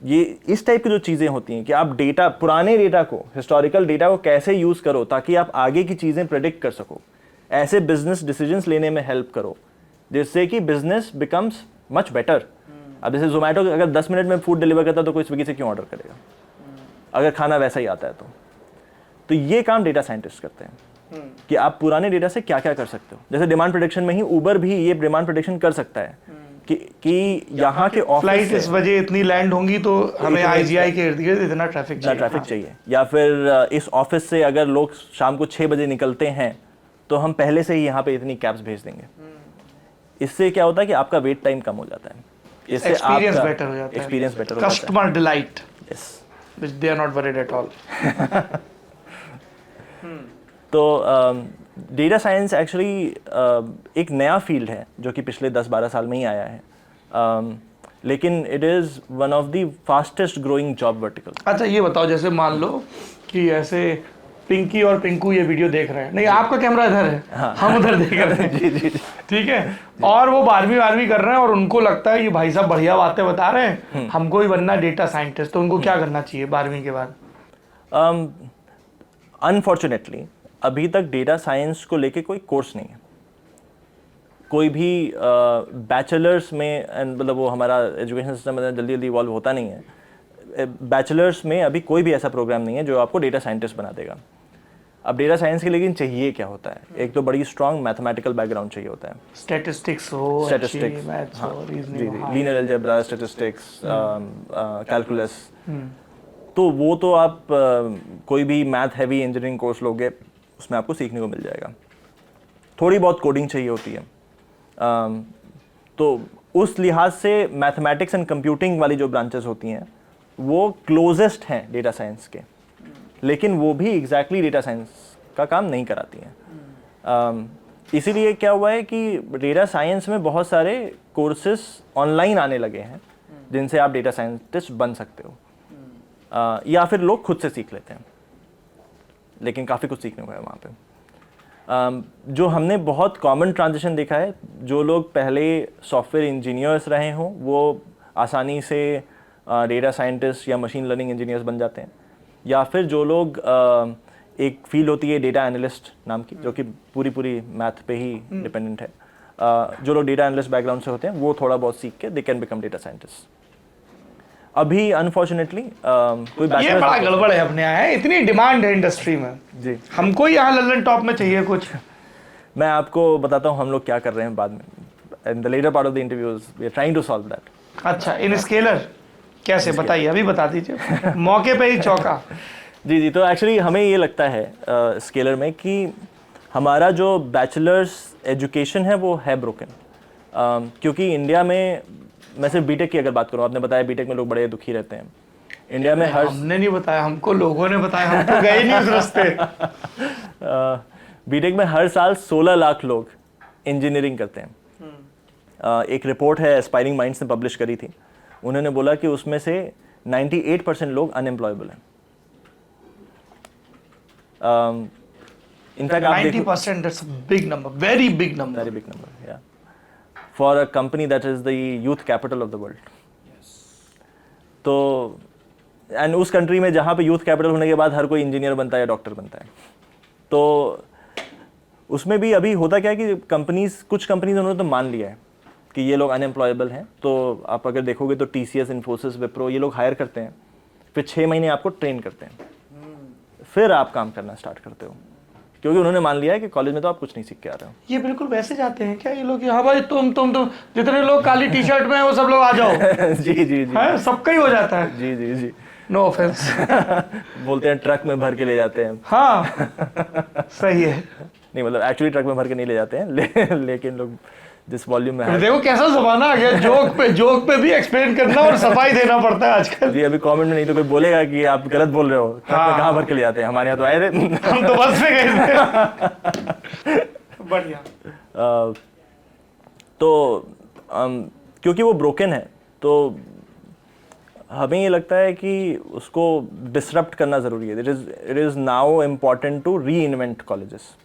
ये इस टाइप की जो चीज़ें होती हैं कि आप डेटा, पुराने डेटा को, हिस्टोरिकल डेटा को कैसे यूज़ करो ताकि आप आगे की चीज़ें प्रेडिक्ट कर सको, ऐसे बिजनेस डिसीजंस लेने में हेल्प करो जिससे कि बिजनेस बिकम्स मच बेटर। अब जैसे जोमेटो अगर 10 मिनट में फूड डिलीवर करता है तो कोई स्विगी से क्यों ऑर्डर करेगा, अगर खाना वैसा ही आता है तो ये काम डेटा साइंटिस्ट करते हैं कि आप पुराने डेटा से क्या क्या कर सकते हो। जैसे डिमांड प्रेडिक्शन में ही उबर भी ये डिमांड प्रेडिक्शन कर सकता है कि यहाँ के ऑफिस फ्लाइट इस बजे इतनी लैंड होंगी तो हमें आईजीआई के इर्द गिर्द इतना ट्रैफिक चाहिए, या फिर इस ऑफिस से अगर लोग शाम को 6 बजे निकलते हैं तो हम पहले से ही यहाँ पे इतनी कैब्स भेज देंगे। इससे क्या होता है कि आपका वेट टाइम कम हो जाता है, इससे एक्सपीरियंस बेटर हो जाता है, एक्सपीरियंस बेटर हो जाता है, customer delight, yes, which they are not worried at all. तो डेटा साइंस एक्चुअली एक नया फील्ड है जो कि पिछले 10-12 साल में ही आया है, लेकिन it is one of the fastest growing job vertical. अच्छा ये बताओ, जैसे मान लो कि ऐसे पिंकी और पिंकू ये वीडियो देख रहे हैं, नहीं आपका कैमरा इधर है, हाँ। हम उधर देख रहे हैं जी जी जी, ठीक है, और वो 12वीं कर रहे हैं और उनको लगता है कि भाई साहब बढ़िया बातें बता रहे हैं, हमको ही बनना डेटा साइंटिस्ट, तो उनको क्या करना चाहिए 12वीं के बाद? अनफॉर्चुनेटली अभी तक डेटा साइंस को लेके कोई कोर्स नहीं है, कोई भी बैचलर्स में, मतलब वो हमारा एजुकेशन सिस्टम जल्दी जल्दी इवॉल्व होता नहीं है, बैचलर्स में अभी कोई भी ऐसा प्रोग्राम नहीं है जो आपको डेटा साइंटिस्ट बना देगा। अब डेटा साइंस के लेकिन चाहिए क्या होता है, एक तो बड़ी स्ट्रॉन्ग मैथमेटिकल बैकग्राउंड चाहिए होता है, स्टैटिस्टिक्स हो, statistics, linear algebra, statistics, calculus, तो वो तो आप कोई भी मैथ हैवी इंजीनियरिंग कोर्स लोगे उसमें आपको सीखने को मिल जाएगा। थोड़ी बहुत कोडिंग चाहिए होती है, तो उस लिहाज से मैथमेटिक्स एंड कंप्यूटिंग वाली जो ब्रांचेस होती हैं वो क्लोजेस्ट हैं डेटा साइंस के, लेकिन वो भी एग्जैक्टली डेटा साइंस का काम नहीं कराती हैं। इसीलिए क्या हुआ है कि डेटा साइंस में बहुत सारे कोर्सेस ऑनलाइन आने लगे हैं जिनसे आप डेटा साइंटिस्ट बन सकते हो, या फिर लोग खुद से सीख लेते हैं, लेकिन काफ़ी कुछ सीखने को है वहाँ पे। जो हमने बहुत कॉमन ट्रांजिशन देखा है, जो लोग पहले सॉफ्टवेयर इंजीनियर्स रहे हों वो आसानी से डेटा साइंटिस्ट या मशीन लर्निंग इंजीनियर्स बन जाते हैं, या फिर जो लोग एक फील्ड होती है डेटा एनालिस्ट नाम की, जो कि पूरी मैथ पे ही डिपेंडेंट है, जो लोग डेटा एनालिस्ट बैकग्राउंड से होते हैं वो थोड़ा बहुत सीख के they can become data scientist. अभी अनफॉर्चुनेटली कोई ये बड़ा गड़बड़ है अपने यहाँ है, इतनी डिमांड है इंडस्ट्री में जी, हमको यहाँ लल्लन टॉप में चाहिए कुछ। मैं आपको बताता हूँ हम लोग क्या कर रहे हैं बाद में, in the later part of the interviews we are trying to solve that. अच्छा, इन स्केलर कैसे बताइए, अभी बता दीजिए मौके पे ही चौका। जी जी, तो एक्चुअली हमें ये लगता है स्केलर में कि हमारा जो बैचलर्स एजुकेशन है वो है ब्रोकन, क्योंकि इंडिया में, मैं सिर्फ बीटेक की अगर बात करूँ, आपने बताया बीटेक में लोग बड़े दुखी रहते हैं इंडिया में। हमने नहीं बताया, हमको लोगों ने बताया, हम तो गए नहीं उस रास्ते। बीटेक में हर साल 16 लाख लोग इंजीनियरिंग करते हैं। एक रिपोर्ट है एस्पायरिंग माइंड्स ने पब्लिश करी थी, उन्होंने बोला कि उसमें से 98% लोग अनएम्प्लॉयबल हैं। In fact 90%, that's a big number, very big number, yeah, for a company that is the youth capital of the world. Yes. तो एंड उस कंट्री में जहाँ पे यूथ कैपिटल होने के बाद हर कोई इंजीनियर बनता है या डॉक्टर बनता है, तो उसमें भी अभी होता क्या है कि कुछ कंपनीज उन्होंने तो मान लिया है कि ये लोग अनएम्प्लॉयबल हैं, तो आप अगर देखोगे तो TCS, इन्फोसिस, विप्रो ये लोग हायर करते हैं, फिर 6 महीने आपको ट्रेन करते हैं, फिर आप काम करना स्टार्ट करते हो, क्योंकि उन्होंने मान लिया है कि कॉलेज में तो आप कुछ नहीं सीख के आ रहे हो। ये बिल्कुल वैसे जाते हैं क्या ये लोग? हाँ भाई तुम जितने लोग काली टी-शर्ट में हैं वो सब लोग आ जाओ। जी जी जी, सबका ही हो जाता है। जी जी जी। No offence. बोलते हैं ट्रक में भर के ले जाते हैं। हाँ सही है। नहीं मतलब एक्चुअली ट्रक में भर के नहीं ले जाते हैं लेकिन लोग जिस वॉल्यूम में है। देखो कैसा जमाना आ गया, जोक पे भी एक्सप्लेन करना और सफाई देना पड़ता है आजकल। जी अभी कमेंट में नहीं तो कोई बोलेगा कि आप गलत बोल रहे हो, ट्रक में कहाँ भर के ले जाते हैं, हमारे यहाँ तो आए थे। हम तो बस में गए थे। बढ़िया। तो क्योंकि वो ब्रोकन है तो हमें ये लगता है कि उसको डिसरप्ट करना ज़रूरी है। It is now important to reinvent colleges.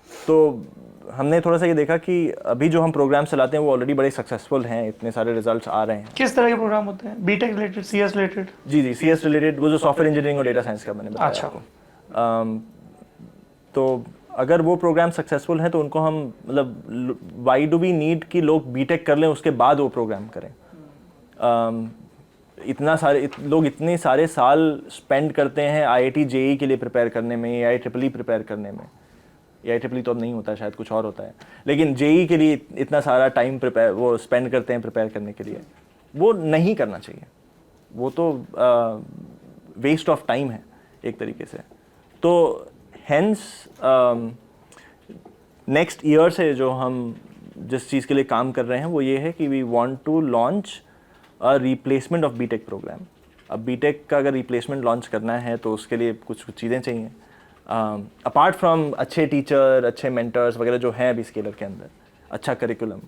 तो हमने थोड़ा सा ये देखा कि अभी जो हम प्रोग्राम चलाते हैं वो ऑलरेडी बड़े सक्सेसफुल हैं, इतने सारे रिजल्ट्स आ रहे हैं। किस तरह के प्रोग्राम होते हैं? BTech related, CS related? जी सीएस रिलेटेड, वो जो सॉफ्टवेयर इंजीनियरिंग और डेटा साइंस का मैंने बताया अच्छा आपको। तो अगर वो प्रोग्राम सक्सेसफुल है तो उनको हम मतलब वाई डू वी नीड कि लोग बीटेक कर लें उसके बाद वो प्रोग्राम करें। लोग इतने सारे साल स्पेंड करते हैं आईआईटी जेईई के लिए प्रिपेयर करने में, IEEE प्रिपेयर करने में। IEEE तो अब नहीं होता, शायद कुछ और होता है, लेकिन जेईई के लिए इतना सारा टाइम वो स्पेंड करते हैं प्रिपेयर करने के लिए। वो नहीं करना चाहिए, वो तो वेस्ट ऑफ टाइम है एक तरीके से। तो हेंस नेक्स्ट ईयर से जो हम जिस चीज़ के लिए काम कर रहे हैं वो ये है कि we want to launch a replacement of BTech programme. अब बीटेक का अगर रिप्लेसमेंट लॉन्च करना है तो उसके लिए कुछ चीज़ें चाहिए। अपार्ट फ्रॉम अच्छे टीचर, अच्छे मेंटर्स वगैरह जो हैं अभी स्केलर के अंदर, अच्छा करिकुलम,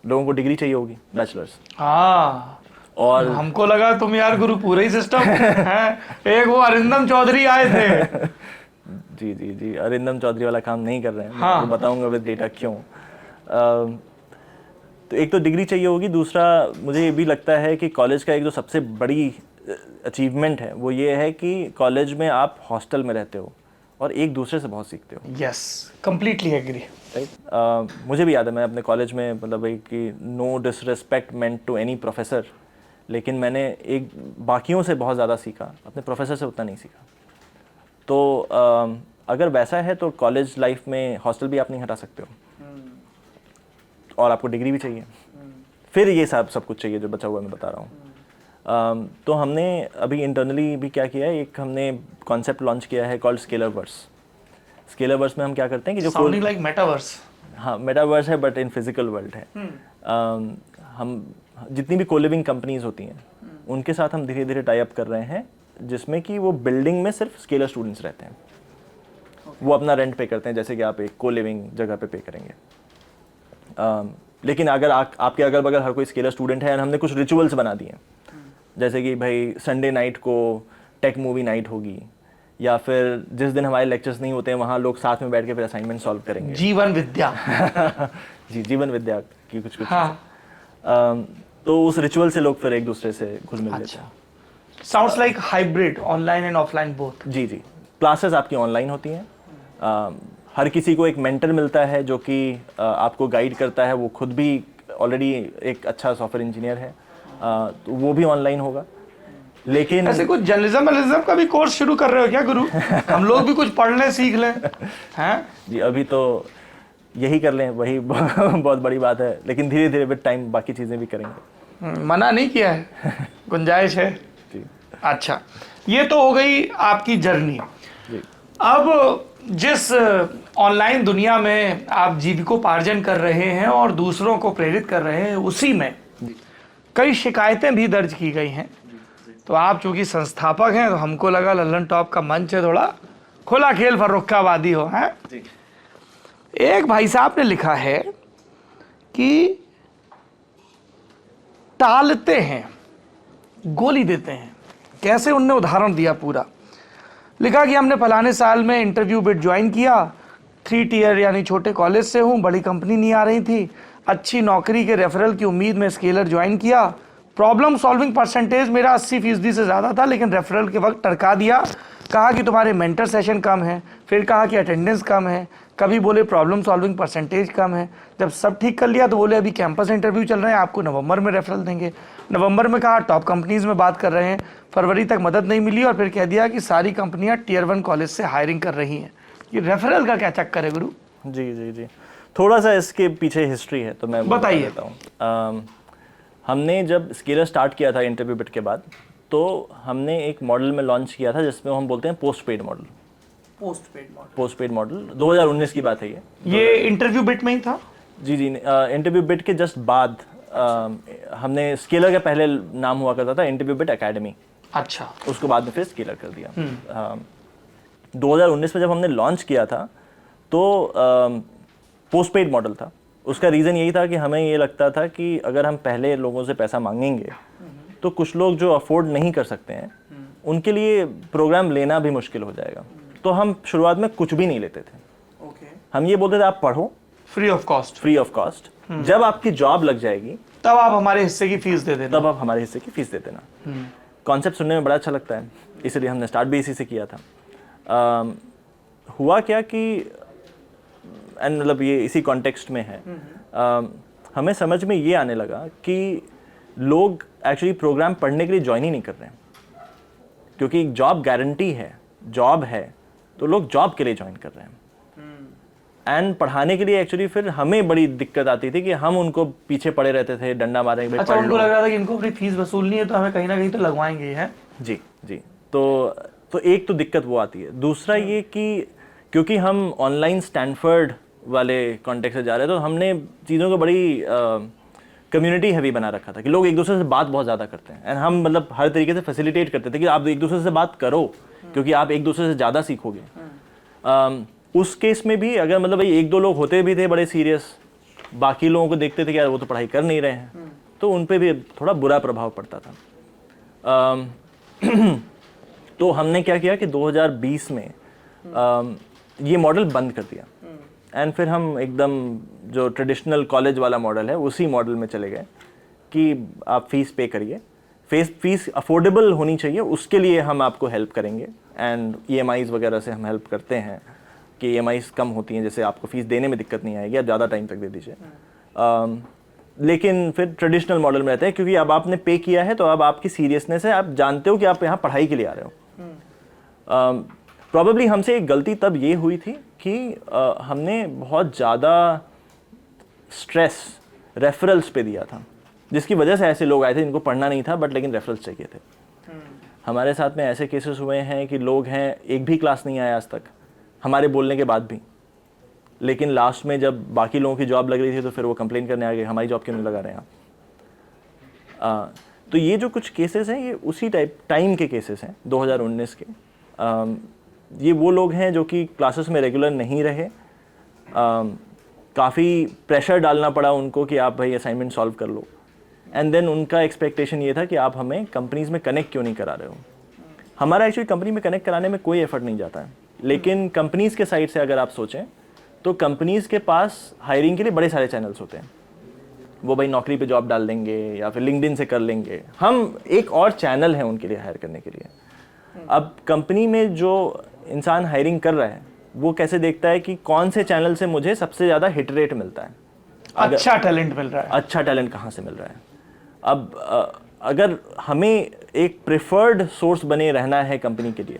लोगों को डिग्री चाहिए होगी, बैचलर्स। हाँ और हमको लगा तुम यार गुरु पूरा ही सिस्टम है। एक वो अरिंदम चौधरी आए थे। जी अरिंदम चौधरी वाला काम नहीं कर रहे हैं। हाँ। मैं बताऊंगा विद डेटा क्यों। तो एक तो डिग्री चाहिए होगी, दूसरा मुझे ये भी लगता है कि कॉलेज का एक जो सबसे बड़ी अचीवमेंट है वो ये है कि कॉलेज में आप हॉस्टल में रहते हो और एक दूसरे से बहुत सीखते हो। Yes completely agree. राइट। मुझे भी याद है मैं अपने कॉलेज में मतलब कि no disrespect meant to any professor, लेकिन मैंने एक बाकियों से बहुत ज़्यादा सीखा, अपने प्रोफेसर से उतना नहीं सीखा। तो अगर वैसा है तो कॉलेज लाइफ में हॉस्टल भी आप नहीं हटा सकते हो और आपको डिग्री भी चाहिए, फिर ये सब कुछ चाहिए जो बचा हुआ मैं बता रहा हूँ। तो हमने अभी इंटरनली भी क्या किया है, एक हमने कॉन्सेप्ट लॉन्च किया है कॉल्ड स्केलरवर्स। स्केलरवर्स में हम क्या करते हैं कि जो साउंडिंग लाइक मेटावर्स। हाँ मेटावर्स है बट इन फिजिकल वर्ल्ड है। हम जितनी भी कोलिविंग कंपनीज होती हैं उनके साथ हम धीरे धीरे टाई अप कर रहे हैं जिसमें कि वो बिल्डिंग में सिर्फ स्केलर स्टूडेंट्स रहते हैं। वो अपना रेंट पे करते हैं जैसे कि आप एक कोलिविंग जगह पे करेंगे। लेकिन अगर आपके अगल बगल हर कोई स्केलर स्टूडेंट है और हमने कुछ रिचुअल्स बना दिए जैसे कि भाई संडे नाइट को टेक मूवी नाइट होगी, या फिर जिस दिन हमारे लेक्चर्स नहीं होते हैं वहाँ लोग साथ में बैठ के फिर असाइनमेंट सॉल्व करेंगे। जीवन विद्या। जी जीवन विद्या की कुछ हाँ। तो उस रिचुअल से लोग फिर एक दूसरे से घुल मिल लेते हैं। Sounds like hybrid, online and offline both. जी क्लासेस आपकी ऑनलाइन होती हैं। हर किसी को एक मेंटर मिलता है जो कि आपको गाइड करता है, वो खुद भी ऑलरेडी एक अच्छा सॉफ्टवेयर इंजीनियर है, तो वो भी ऑनलाइन होगा। लेकिन ऐसे कुछ जर्नलिज्म का भी कोर्स शुरू कर रहे हो क्या गुरु? हम लोग भी कुछ पढ़ लें, सीख लें। हैं जी अभी तो यही कर लें, वही बहुत बड़ी बात है, लेकिन धीरे धीरे विद टाइम बाकी चीज़ें भी करेंगे। मना नहीं किया है, गुंजाइश है जी। अच्छा, ये तो हो गई आपकी जर्नी। अब जिस ऑनलाइन दुनिया में आप जीविकोपार्जन कर रहे हैं और दूसरों को प्रेरित कर रहे हैं, उसी में कई शिकायतें भी दर्ज की गई हैं। तो आप चूंकि संस्थापक हैं तो हमको लगा लल्लन टॉप का मंच है, थोड़ा खुला खेल फर्रुखाबादी हो है। एक भाई साहब ने लिखा है कि टालते हैं, गोली देते हैं। कैसे? उनने उदाहरण दिया पूरा। लिखा कि हमने फलाने साल में इंटरव्यू बिट ज्वाइन किया, 3 टियर यानी छोटे कॉलेज से हूँ, बड़ी कंपनी नहीं आ रही थी, अच्छी नौकरी के रेफरल की उम्मीद में स्केलर ज्वाइन किया। प्रॉब्लम सॉल्विंग परसेंटेज मेरा 80% से ज़्यादा था, लेकिन रेफरल के वक्त टरका दिया। कहा कि तुम्हारे मेंटर सेशन कम है, फिर कहा कि अटेंडेंस कम है, कभी बोले प्रॉब्लम सॉल्विंग परसेंटेज कम है। जब सब ठीक कर लिया तो बोले अभी कैंपस इंटरव्यू चल रहे हैं, आपको नवंबर में रेफरल देंगे। नवंबर में कहा टॉप कंपनीज में बात कर रहे हैं, फरवरी तक मदद नहीं मिली और फिर कह दिया कि सारी कंपनियां टियर 1 कॉलेज से हायरिंग कर रही हैं। ये रेफरल का क्या चक्कर है गुरु? जी थोड़ा सा इसके पीछे हिस्ट्री है तो मैं बताइए। देता हूँ। हमने जब स्केलर स्टार्ट किया था इंटरव्यू बिट के बाद, तो हमने एक मॉडल में लॉन्च किया था जिसमें हम बोलते हैं post paid model. Post paid model 2019 की बात है ये इंटरव्यू बिट में ही था। जी जी, इंटरव्यू बिट के जस्ट बाद हमने स्केलर का पहले नाम हुआ करता था इंटरव्यू बिट एकेडमी। अच्छा, उसको बाद में फिर स्केलर कर दिया। 2019 में जब हमने लॉन्च किया था तो पोस्ट पेड मॉडल था। उसका रीज़न यही था कि हमें ये लगता था कि अगर हम पहले लोगों से पैसा मांगेंगे तो कुछ लोग जो अफोर्ड नहीं कर सकते हैं उनके लिए प्रोग्राम लेना भी मुश्किल हो जाएगा। तो हम शुरुआत में कुछ भी नहीं लेते थे। हम ये बोलते थे आप पढ़ो फ्री ऑफ कॉस्ट। जब आपकी जॉब लग जाएगी तब आप हमारे हिस्से की फीस दे देना। तब आप हमारे हिस्से की फीस दे देना। कॉन्सेप्ट सुनने में बड़ा अच्छा लगता है, इसलिए हमने स्टार्ट भी इसी से किया था। हुआ क्या कि एंड मतलब ये इसी कॉन्टेक्स्ट में है, हमें समझ में ये आने लगा कि लोग एक्चुअली प्रोग्राम पढ़ने के लिए ज्वाइन ही नहीं कर रहे हैं, क्योंकि जॉब गारंटी है, जॉब है, तो लोग जॉब के लिए ज्वाइन कर रहे हैं। एंड पढ़ाने के लिए एक्चुअली फिर हमें बड़ी दिक्कत आती थी कि हम उनको पीछे पड़े रहते थे, डंडा मारे। अच्छा, उनको लग रहा था कि इनको अपनी फीस वसूलनी है तो हमें कहीं ना कहीं तो लगवाएंगे है। जी जी, तो एक तो दिक्कत वो आती है। दूसरा ये कि क्योंकि हम ऑनलाइन स्टैनफोर्ड वाले कॉन्टेक्स्ट से जा रहे थे, तो हमने चीज़ों को बड़ी कम्युनिटी हैवी बना रखा था कि लोग एक दूसरे से बात बहुत ज़्यादा करते हैं। एंड हम मतलब हर तरीके से फैसिलिटेट करते थे कि आप एक दूसरे से बात करो, क्योंकि आप एक दूसरे से ज़्यादा सीखोगे। उस केस में भी अगर मतलब भाई एक दो लोग होते भी थे बड़े सीरियस, बाकी लोगों को देखते थे कि यार वो तो पढ़ाई कर नहीं रहे हैं, तो उन पे भी थोड़ा बुरा प्रभाव पड़ता था। तो हमने क्या किया कि 2020 में ये मॉडल बंद कर दिया। एंड फिर हम एकदम जो ट्रेडिशनल कॉलेज वाला मॉडल है उसी मॉडल में चले गए कि आप फीस पे करिए, फीस अफोर्डेबल होनी चाहिए, उसके लिए हम आपको हेल्प करेंगे। एंड EMIs वगैरह से हम हेल्प करते हैं कि EMIs कम होती हैं, जैसे आपको फीस देने में दिक्कत नहीं आएगी, आप ज़्यादा टाइम तक दे दीजिए। लेकिन फिर ट्रेडिशनल मॉडल में रहते हैं, क्योंकि अब आपने पे किया है तो अब आपकी सीरियसनेस है, आप जानते हो कि आप यहाँ पढ़ाई के लिए आ रहे हो। प्रॉबेबली हमसे एक गलती तब ये हुई थी कि हमने बहुत ज़्यादा स्ट्रेस रेफरल्स पे दिया था, जिसकी वजह से ऐसे लोग आए थे जिनको पढ़ना नहीं था बट लेकिन रेफरल्स चाहिए थे। हमारे साथ में ऐसे केसेस हुए हैं कि लोग हैं एक भी क्लास नहीं आए आज तक हमारे बोलने के बाद भी, लेकिन लास्ट में जब बाकी लोगों की जॉब लग रही थी तो फिर वो कंप्लेन करने आ गए हमारी जॉब क्यों नहीं लगा रहे हैं आप। तो ये जो कुछ केसेस हैं ये उसी टाइम के केसेस हैं 2019 के। ये वो लोग हैं जो कि क्लासेस में रेगुलर नहीं रहे, काफ़ी प्रेशर डालना पड़ा उनको कि आप भाई असाइनमेंट सॉल्व कर लो। एंड देन उनका एक्सपेक्टेशन ये था कि आप हमें कंपनीज़ में कनेक्ट क्यों नहीं करा रहे हो। हमारा एक्चुअली कंपनी में कनेक्ट कराने में कोई एफर्ट नहीं जाता है, लेकिन कंपनीज़ के साइड से अगर आप सोचें तो कंपनीज़ के पास हायरिंग के लिए बड़े सारे चैनल्स होते हैं। वो भाई नौकरी पे जॉब डाल देंगे या फिर लिंक्डइन से कर लेंगे, हम एक और चैनल है उनके लिए हायर करने के लिए। अब कंपनी में जो इंसान हायरिंग कर रहा है वो कैसे देखता है कि कौन से चैनल से मुझे सबसे ज़्यादा हिट रेट मिलता है, अच्छा टैलेंट मिल रहा है, अच्छा टैलेंट कहाँ से मिल रहा है। अब अगर हमें एक प्रेफर्ड सोर्स बने रहना है कंपनी के लिए,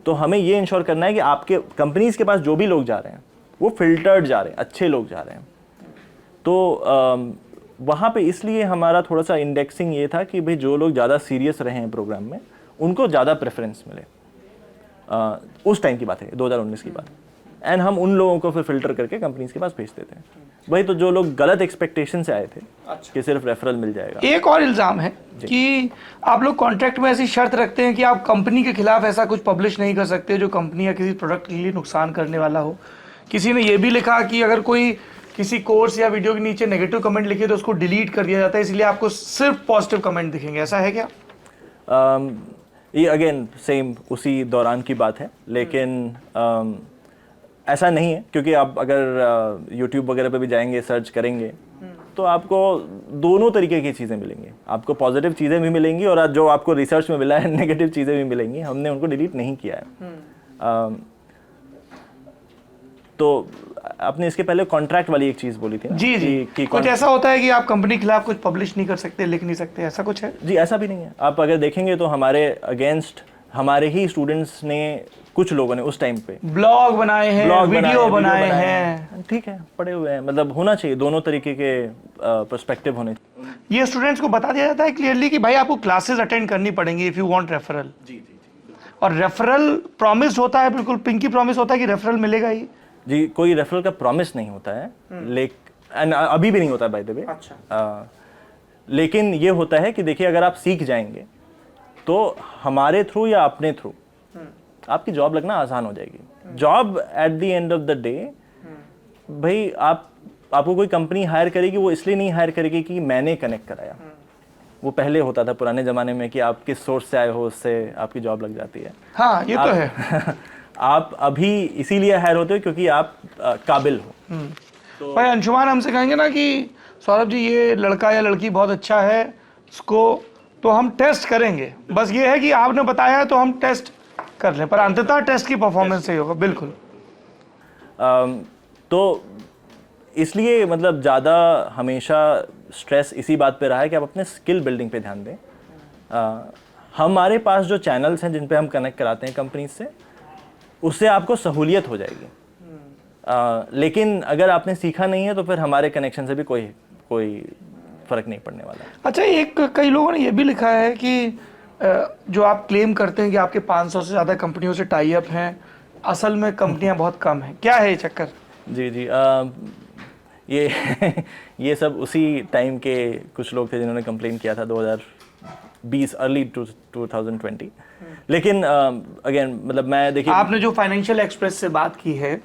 तो हमें ये इंश्योर करना है कि आपके कंपनीज के पास जो भी लोग जा रहे हैं वो फिल्टर्ड जा रहे हैं, अच्छे लोग जा रहे हैं। तो वहाँ पे इसलिए हमारा थोड़ा सा इंडेक्सिंग ये था कि भाई जो लोग ज़्यादा सीरियस रहे हैं प्रोग्राम में उनको ज़्यादा प्रेफरेंस मिले। उस टाइम की बात है 2019 की बात। एंड हम उन लोगों को फिर फिल्टर करके कंपनीज के पास भेज देते हैं। वही तो जो लोग गलत एक्सपेक्टेशन से आए थे कि सिर्फ रेफरल मिल जाएगा। एक और इल्ज़ाम है कि आप लोग कॉन्ट्रैक्ट में ऐसी शर्त रखते हैं कि आप कंपनी के खिलाफ ऐसा कुछ पब्लिश नहीं कर सकते जो कंपनी या किसी प्रोडक्ट के लिए नुकसान करने वाला हो। किसी ने ये भी लिखा कि अगर कोई किसी कोर्स या वीडियो के नीचे नेगेटिव कमेंट लिखे तो उसको डिलीट कर दिया जाता है, इसलिए आपको सिर्फ पॉजिटिव कमेंट दिखेंगे, ऐसा है क्या? ये अगेन सेम उसी दौरान की बात है, लेकिन ऐसा नहीं है, क्योंकि आप अगर YouTube वगैरह पे भी जाएंगे, सर्च करेंगे तो आपको दोनों तरीके की चीज़ें मिलेंगी। आपको पॉजिटिव चीज़ें भी मिलेंगी और जो आपको रिसर्च में मिला है नेगेटिव चीज़ें भी मिलेंगी। हमने उनको डिलीट नहीं किया है। तो आपने इसके पहले कॉन्ट्रैक्ट वाली एक चीज़ बोली थी ना? जी जी, कि कुछ ऐसा होता है कि आप कंपनी के खिलाफ कुछ पब्लिश नहीं कर सकते, लिख नहीं सकते, ऐसा कुछ है? जी, ऐसा भी नहीं है। आप अगर देखेंगे तो हमारे अगेंस्ट हमारे ही स्टूडेंट्स ने, कुछ लोगों ने उस टाइम पे ब्लॉग बनाए हैं, वीडियो बनाए हैं। ठीक है, पड़े हुए हैं। मतलब होना चाहिए, दोनों तरीके के पर्सपेक्टिव होने चाहिए। ये स्टूडेंट्स को बता दिया जाता है क्लियरली कि भाई आपको क्लासेस अटेंड करनी पड़ेंगी इफ़ यू वांट रेफरल? जी जी। और रेफरल प्रॉमिस होता है, बिल्कुल पिंकी प्रॉमिस होता है कि रेफरल मिलेगा ही? जी, कोई रेफरल का प्रॉमिस नहीं होता है, लेकिन अभी भी नहीं होता बाय द वे। अच्छा। लेकिन ये होता है कि देखिए, अगर आप सीख जाएंगे तो हमारे थ्रू या अपने थ्रू आपकी जॉब लगना आसान हो जाएगी। Job at the end of the day, भाई आपको कोई कंपनी हायर करेगी, वो इसलिए नहीं हायर करेगी कि मैंने कनेक्ट कराया। वो पहले होता था पुराने ज़माने में कि आप किस सोर्स से आए हो, उससे आपकी जॉब लग जाती है। हाँ, ये तो है। आप अभी इसीलिए हायर होते हो क्योंकि आप काबिल हो। तो भाई अंशुमान हमसे कहेंगे ना कि सौरभ जी ये लड़का या लड़की बहुत अच्छा है, इसको तो हम टेस्ट करेंगे, बस ये है कि आपने बताया है तो हम टेस्ट कर लें, पर अंततः टेस्ट की परफॉर्मेंस से ही होगा। बिल्कुल। तो इसलिए मतलब ज़्यादा हमेशा स्ट्रेस इसी बात पे रहा है कि आप अपने स्किल बिल्डिंग पे ध्यान दें। हमारे पास जो चैनल्स हैं जिन पे हम कनेक्ट कराते हैं कंपनी से, उससे आपको सहूलियत हो जाएगी। लेकिन अगर आपने सीखा नहीं है तो फिर हमारे कनेक्शन से भी कोई फ़र्क नहीं पड़ने वाला। अच्छा, एक कई लोगों ने ये भी लिखा है कि जो आप क्लेम करते हैं कि आपके 500 से ज़्यादा कंपनियों से टाई अप हैं, असल में कंपनियां बहुत कम हैं, क्या है ये चक्कर? जी जी, ये सब उसी टाइम के कुछ लोग थे जिन्होंने कंप्लेन किया था 2020 अर्ली 2020। लेकिन अगेन मतलब मैं देखिए, आपने जो फाइनेंशियल एक्सप्रेस से बात की है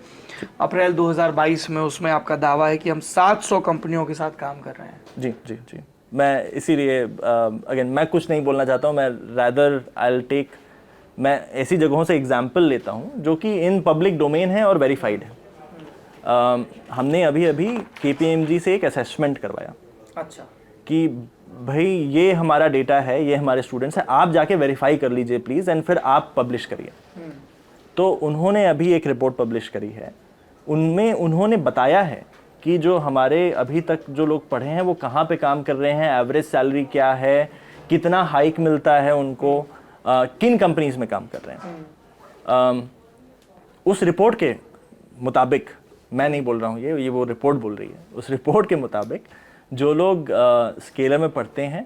अप्रैल 2022 में, उसमें आपका दावा है कि हम 700 कंपनियों के साथ काम कर रहे हैं। जी जी जी, मैं इसीलिए अगेन मैं कुछ नहीं बोलना चाहता हूँ, मैं रैदर आई टेक, मैं ऐसी जगहों से एग्जाम्पल लेता हूँ जो कि इन पब्लिक डोमेन है और वेरीफाइड है। हमने अभी KPMG से एक असेसमेंट करवाया। अच्छा। कि भाई ये हमारा डेटा है, ये हमारे स्टूडेंट्स हैं, आप जाके वेरीफाई कर लीजिए प्लीज़, एंड फिर आप पब्लिश करिए। तो उन्होंने अभी एक रिपोर्ट पब्लिश करी है, उनमें उन्होंने बताया है कि जो हमारे अभी तक जो लोग पढ़े हैं वो कहाँ पे काम कर रहे हैं, एवरेज सैलरी क्या है, कितना हाइक मिलता है उनको, किन कंपनीज में काम कर रहे हैं। उस रिपोर्ट के मुताबिक, मैं नहीं बोल रहा हूँ, ये वो रिपोर्ट बोल रही है, उस रिपोर्ट के मुताबिक जो लोग स्केलर में पढ़ते हैं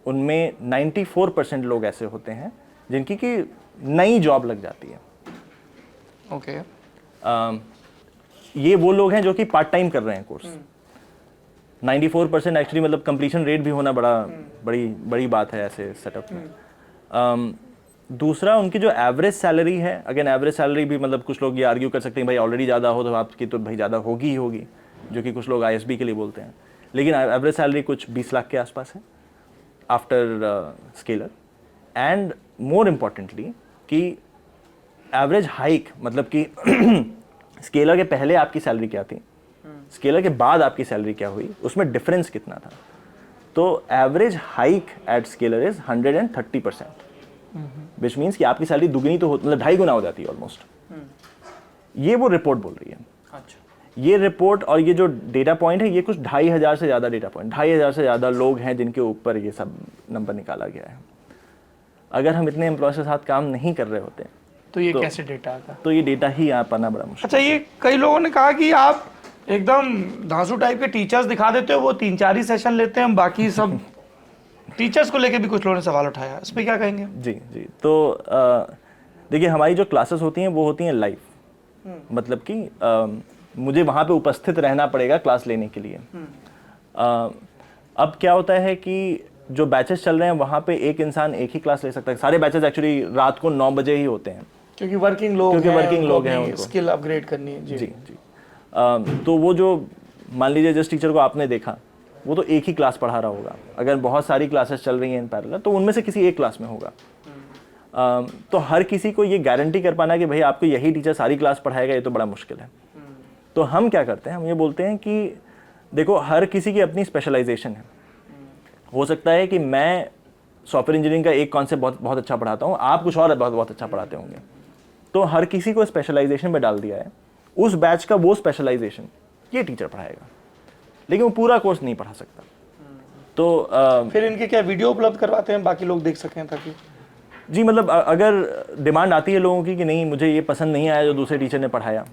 उनमें 94% लोग ऐसे होते हैं जिनकी कि नई जॉब लग जाती है। ओके। ये वो लोग हैं जो कि पार्ट टाइम कर रहे हैं कोर्स। 94% एक्चुअली मतलब कंप्लीशन रेट भी होना बड़ी बात है ऐसे सेटअप में। दूसरा, उनकी जो एवरेज सैलरी है, अगेन एवरेज सैलरी भी मतलब कुछ लोग ये आर्ग्यू कर सकते हैं भाई ऑलरेडी ज़्यादा हो तो आपकी तो भाई ज़्यादा होगी ही होगी, जो कि कुछ लोग ISB के लिए बोलते हैं, लेकिन एवरेज सैलरी कुछ 20 लाख के आसपास है after scalar. And more importantly कि एवरेज हाइक, मतलब कि स्केलर के पहले आपकी सैलरी क्या थी, स्केलर के बाद आपकी सैलरी क्या हुई, उसमें डिफरेंस कितना था। तो average hike at Scaler is 130%, which means कि आपकी सैलरी दुगनी तो मतलब 2.5 गुना हो जाती है ऑलमोस्ट। ये वो रिपोर्ट बोल रही है। अच्छा। ये रिपोर्ट और ये जो डेटा पॉइंट है, ये कुछ 2,500 से ज़्यादा डेटा पॉइंट, 2,500 से ज़्यादा लोग हैं जिनके ऊपर ये सब नंबर निकाला गया है। अगर हम इतने एम्प्लॉयज के साथ काम नहीं कर रहे होते तो ये कैसे डेटा आता? तो ये डेटा ही यहाँ पाना बड़ा मुश्किल। अच्छा, ये कई लोगों ने कहा कि आप एकदम धांसू टाइप के टीचर्स दिखा देते हो, वो 3-4 ही सेशन लेते हैं, बाकी सब टीचर्स को लेके भी कुछ लोगों ने सवाल उठाया, इस पर क्या कहेंगे? जी जी, तो देखिए हमारी जो क्लासेस होती हैं वो होती हैं लाइव, मतलब कि मुझे वहाँ पे उपस्थित रहना पड़ेगा क्लास लेने के लिए। अब क्या होता है कि जो बैचेस चल रहे हैं वहाँ पे एक इंसान एक ही क्लास ले सकता है। सारे बैचेस एक्चुअली रात को 9 बजे ही होते हैं, क्योंकि वर्किंग लोग हैं, उनको स्किल अपग्रेड करनी है। जी। तो वो जो मान लीजिए जिस टीचर को आपने देखा वो तो एक ही क्लास पढ़ा रहा होगा, अगर बहुत सारी क्लासेस चल रही हैं इन पैरेलल तो उनमें से किसी एक क्लास में होगा। तो हर किसी को ये गारंटी कर पाना कि भाई आपको यही टीचर सारी क्लास पढ़ाएगा, ये तो बड़ा मुश्किल है। तो हम क्या करते हैं, हम ये बोलते हैं कि देखो हर किसी की अपनी स्पेशलाइजेशन है। हो सकता है कि मैं सॉफ्टवेयर इंजीनियरिंग का एक कॉन्सेप्ट बहुत अच्छा पढ़ाता हूँ, आप कुछ और बहुत अच्छा पढ़ाते होंगे, तो हर किसी को स्पेशलाइजेशन में डाल दिया है। उस बैच का वो स्पेशलाइजेशन ये टीचर पढ़ाएगा, लेकिन वो पूरा कोर्स नहीं पढ़ा सकता। तो फिर इनके क्या वीडियो उपलब्ध करवाते हैं बाकी लोग देख सकें ताकि? जी, मतलब अगर डिमांड आती है लोगों की कि नहीं मुझे ये पसंद नहीं आया जो दूसरे टीचर ने पढ़ाया,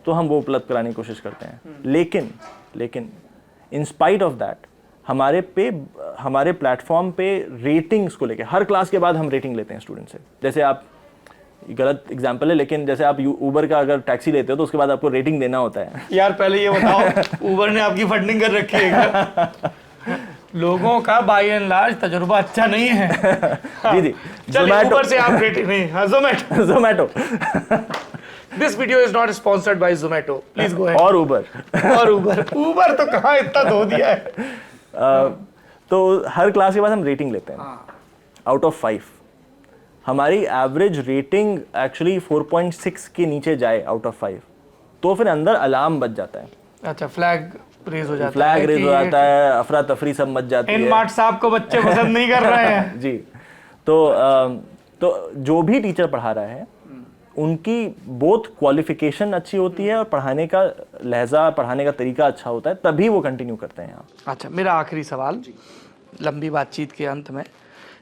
तो हम वो उपलब्ध कराने की कोशिश करते हैं। लेकिन इन स्पाइट ऑफ दैट हमारे प्लेटफॉर्म पे रेटिंग्स को लेके हर क्लास के बाद हम रेटिंग लेते हैं स्टूडेंट से। जैसे आप, गलत एग्जांपल है लेकिन जैसे आप उबर का अगर टैक्सी लेते हो तो उसके बाद आपको रेटिंग देना होता है। यार पहले ये बताओ, उबर ने आपकी फंडिंग कर रखी है क्या? लोगों का बाय एंड लार्ज तजुर्बा अच्छा नहीं है। जी जी, चलिए उबर से आप रेटिंग नहीं, हाँ Zomato. This video is not sponsored by Zomato, please go ahead. और उबर उबर तो कहाँ इतना धो दिया है। तो हर क्लास के बाद हम रेटिंग लेते हैं आउट ऑफ 5। हमारी एवरेज रेटिंग एक्चुअली 4.6 के नीचे जाए आउट ऑफ 5 तो फिर अंदर अलार्म बज जाता है। अच्छा, फ्लैग रेज हो जाता है, फ्लैग रेज हो जाता है, अफरा तफरी सब मच जाती है। इन मार्ट साहब को बच्चे पसंद नहीं कर रहे हैं। जी, तो जो भी टीचर पढ़ा रहा है उनकी बोथ क्वालिफिकेशन अच्छी होती है और पढ़ाने का लहजा, पढ़ाने का तरीका अच्छा होता है, तभी वो कंटिन्यू करते हैं यहाँ। अच्छा, मेरा आखिरी सवाल लंबी बातचीत के अंत में,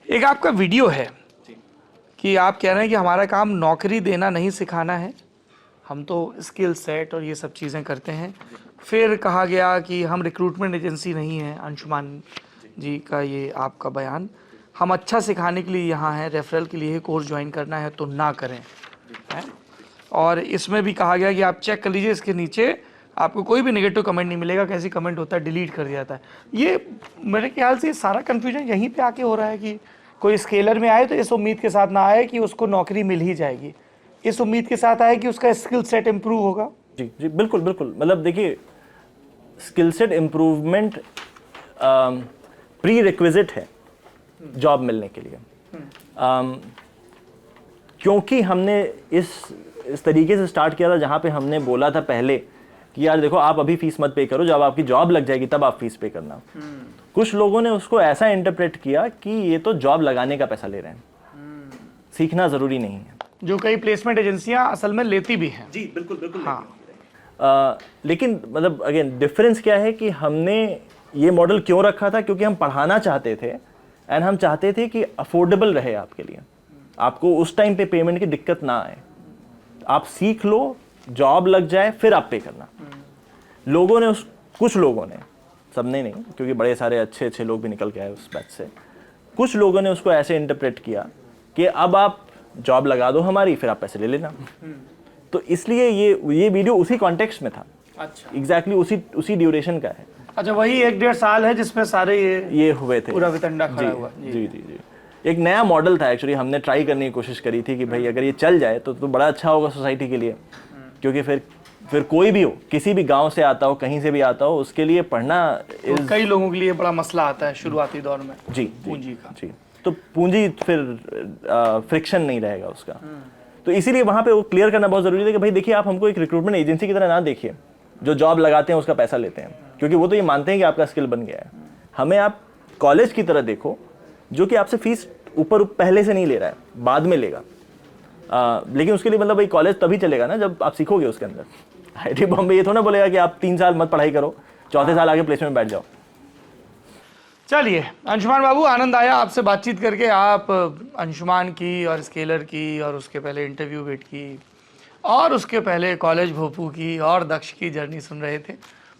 एक आपका वीडियो है कि आप कह रहे हैं कि हमारा काम नौकरी देना नहीं सिखाना है, हम तो स्किल सेट और ये सब चीज़ें करते हैं। फिर कहा गया कि हम रिक्रूटमेंट एजेंसी नहीं है, अंशुमान जी का ये आपका बयान, हम अच्छा सिखाने के लिए यहाँ हैं, रेफरल के लिए कोर्स ज्वाइन करना है तो ना करें है। और इसमें भी कहा गया कि आप चेक कर लीजिए, इसके नीचे आपको कोई भी नेगेटिव कमेंट नहीं मिलेगा, कैसी कमेंट होता है डिलीट कर दिया जाता है। ये मेरे ख्याल से सारा कन्फ्यूजन यहीं पे आके हो रहा है कि कोई स्केलर में आए तो इस उम्मीद के साथ ना आए कि उसको नौकरी मिल ही जाएगी, इस उम्मीद के साथ आए कि उसका स्किल सेट इम्प्रूव होगा। जी जी, बिल्कुल बिल्कुल। मतलब देखिए, skill set improvement pre requisite है जॉब मिलने के लिए। क्योंकि हमने इस तरीके से स्टार्ट किया था जहाँ पे हमने बोला था पहले कि यार देखो, आप अभी फीस मत पे करो, जब आपकी जॉब लग जाएगी तब आप फीस पे करना। कुछ लोगों ने उसको ऐसा इंटरप्रेट किया कि ये तो जॉब लगाने का पैसा ले रहे हैं, सीखना ज़रूरी नहीं है, जो कई प्लेसमेंट एजेंसियां असल में लेती भी हैं। जी बिल्कुल बिल्कुल। हाँ, लेकिन मतलब अगेन डिफरेंस क्या है कि हमने ये मॉडल क्यों रखा था, क्योंकि हम पढ़ाना चाहते थे एंड हम चाहते थे कि अफोर्डेबल रहे आपके लिए, आपको उस टाइम पे पेमेंट की दिक्कत ना आए, आप सीख लो, जॉब लग जाए, फिर आप पे करना। लोगों ने कुछ लोगों ने, सबने नहीं, क्योंकि बड़े सारे अच्छे अच्छे लोग भी निकल के आए उस बैच से, कुछ लोगों ने उसको ऐसे इंटरप्रेट किया कि अब आप जॉब लगा दो हमारी, फिर आप पैसे ले लेना। तो इसलिए ये वीडियो उसी कॉन्टेक्स्ट में था। अच्छा, एग्जैक्टली उसी ड्यूरेशन का है। अच्छा, वही 1-1.5 साल है जिसमें सारे ये हुए थे, पूरा वितंडा खड़ा हुआ। जी जी जी। एक नया मॉडल था एक्चुअली, हमने ट्राई करने की कोशिश करी थी कि भाई अगर ये चल जाए तो बड़ा अच्छा होगा सोसाइटी के लिए, क्योंकि फिर कोई भी हो, किसी भी गांव से आता हो, कहीं से भी आता हो, उसके लिए पढ़ना तो कई लोगों के लिए बड़ा मसला आता है शुरुआती दौर में। जी, पूंजी का। जी, तो पूंजी फिर फ्रिक्शन नहीं रहेगा उसका। तो इसीलिए वहाँ पे वो क्लियर करना बहुत ज़रूरी है कि भाई देखिए, आप हमको एक रिक्रूटमेंट एजेंसी की तरह ना देखिए जो जॉब लगाते हैं उसका पैसा लेते हैं, क्योंकि वो तो ये मानते हैं कि आपका स्किल बन गया है। हमें आप कॉलेज की तरह देखो जो कि आपसे फीस ऊपर पहले से नहीं ले रहा है, बाद में लेगा। लेकिन उसके लिए मतलब भाई कॉलेज तभी चलेगा ना जब आप सीखोगे उसके अंदर। IIT बॉम्बे ये थोड़ा बोलेगा कि आप 3 साल मत पढ़ाई करो, चौथे साल आगे प्लेसमेंट में बैठ जाओ। चलिए अंशुमान बाबू, आनंद आया आपसे बातचीत करके। आप अंशुमान की और स्केलर की और उसके पहले इंटरव्यू वेट की और उसके पहले कॉलेज भोपू की और दक्ष की जर्नी सुन रहे थे।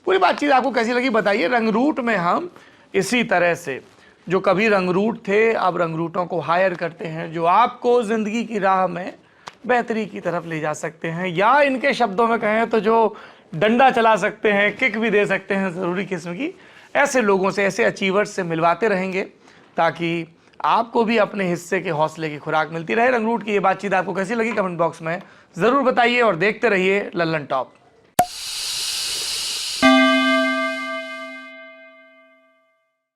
पूरी बातचीत आपको कैसी लगी बताइए। रंगरूट में हम इसी तरह से, जो कभी रंगरूट थे अब रंगरूटों को हायर करते हैं, जो आपको ज़िंदगी की राह में बेहतरी की तरफ ले जा सकते हैं, या इनके शब्दों में कहें तो जो डंडा चला सकते हैं, किक भी दे सकते हैं ज़रूरी किस्म की, ऐसे लोगों से, ऐसे अचीवर्स से मिलवाते रहेंगे ताकि आपको भी अपने हिस्से के हौसले की खुराक मिलती रहे। रंगरूट की ये बातचीत आपको कैसी लगी कमेंट बॉक्स में ज़रूर बताइए और देखते रहिए लल्लन टॉप।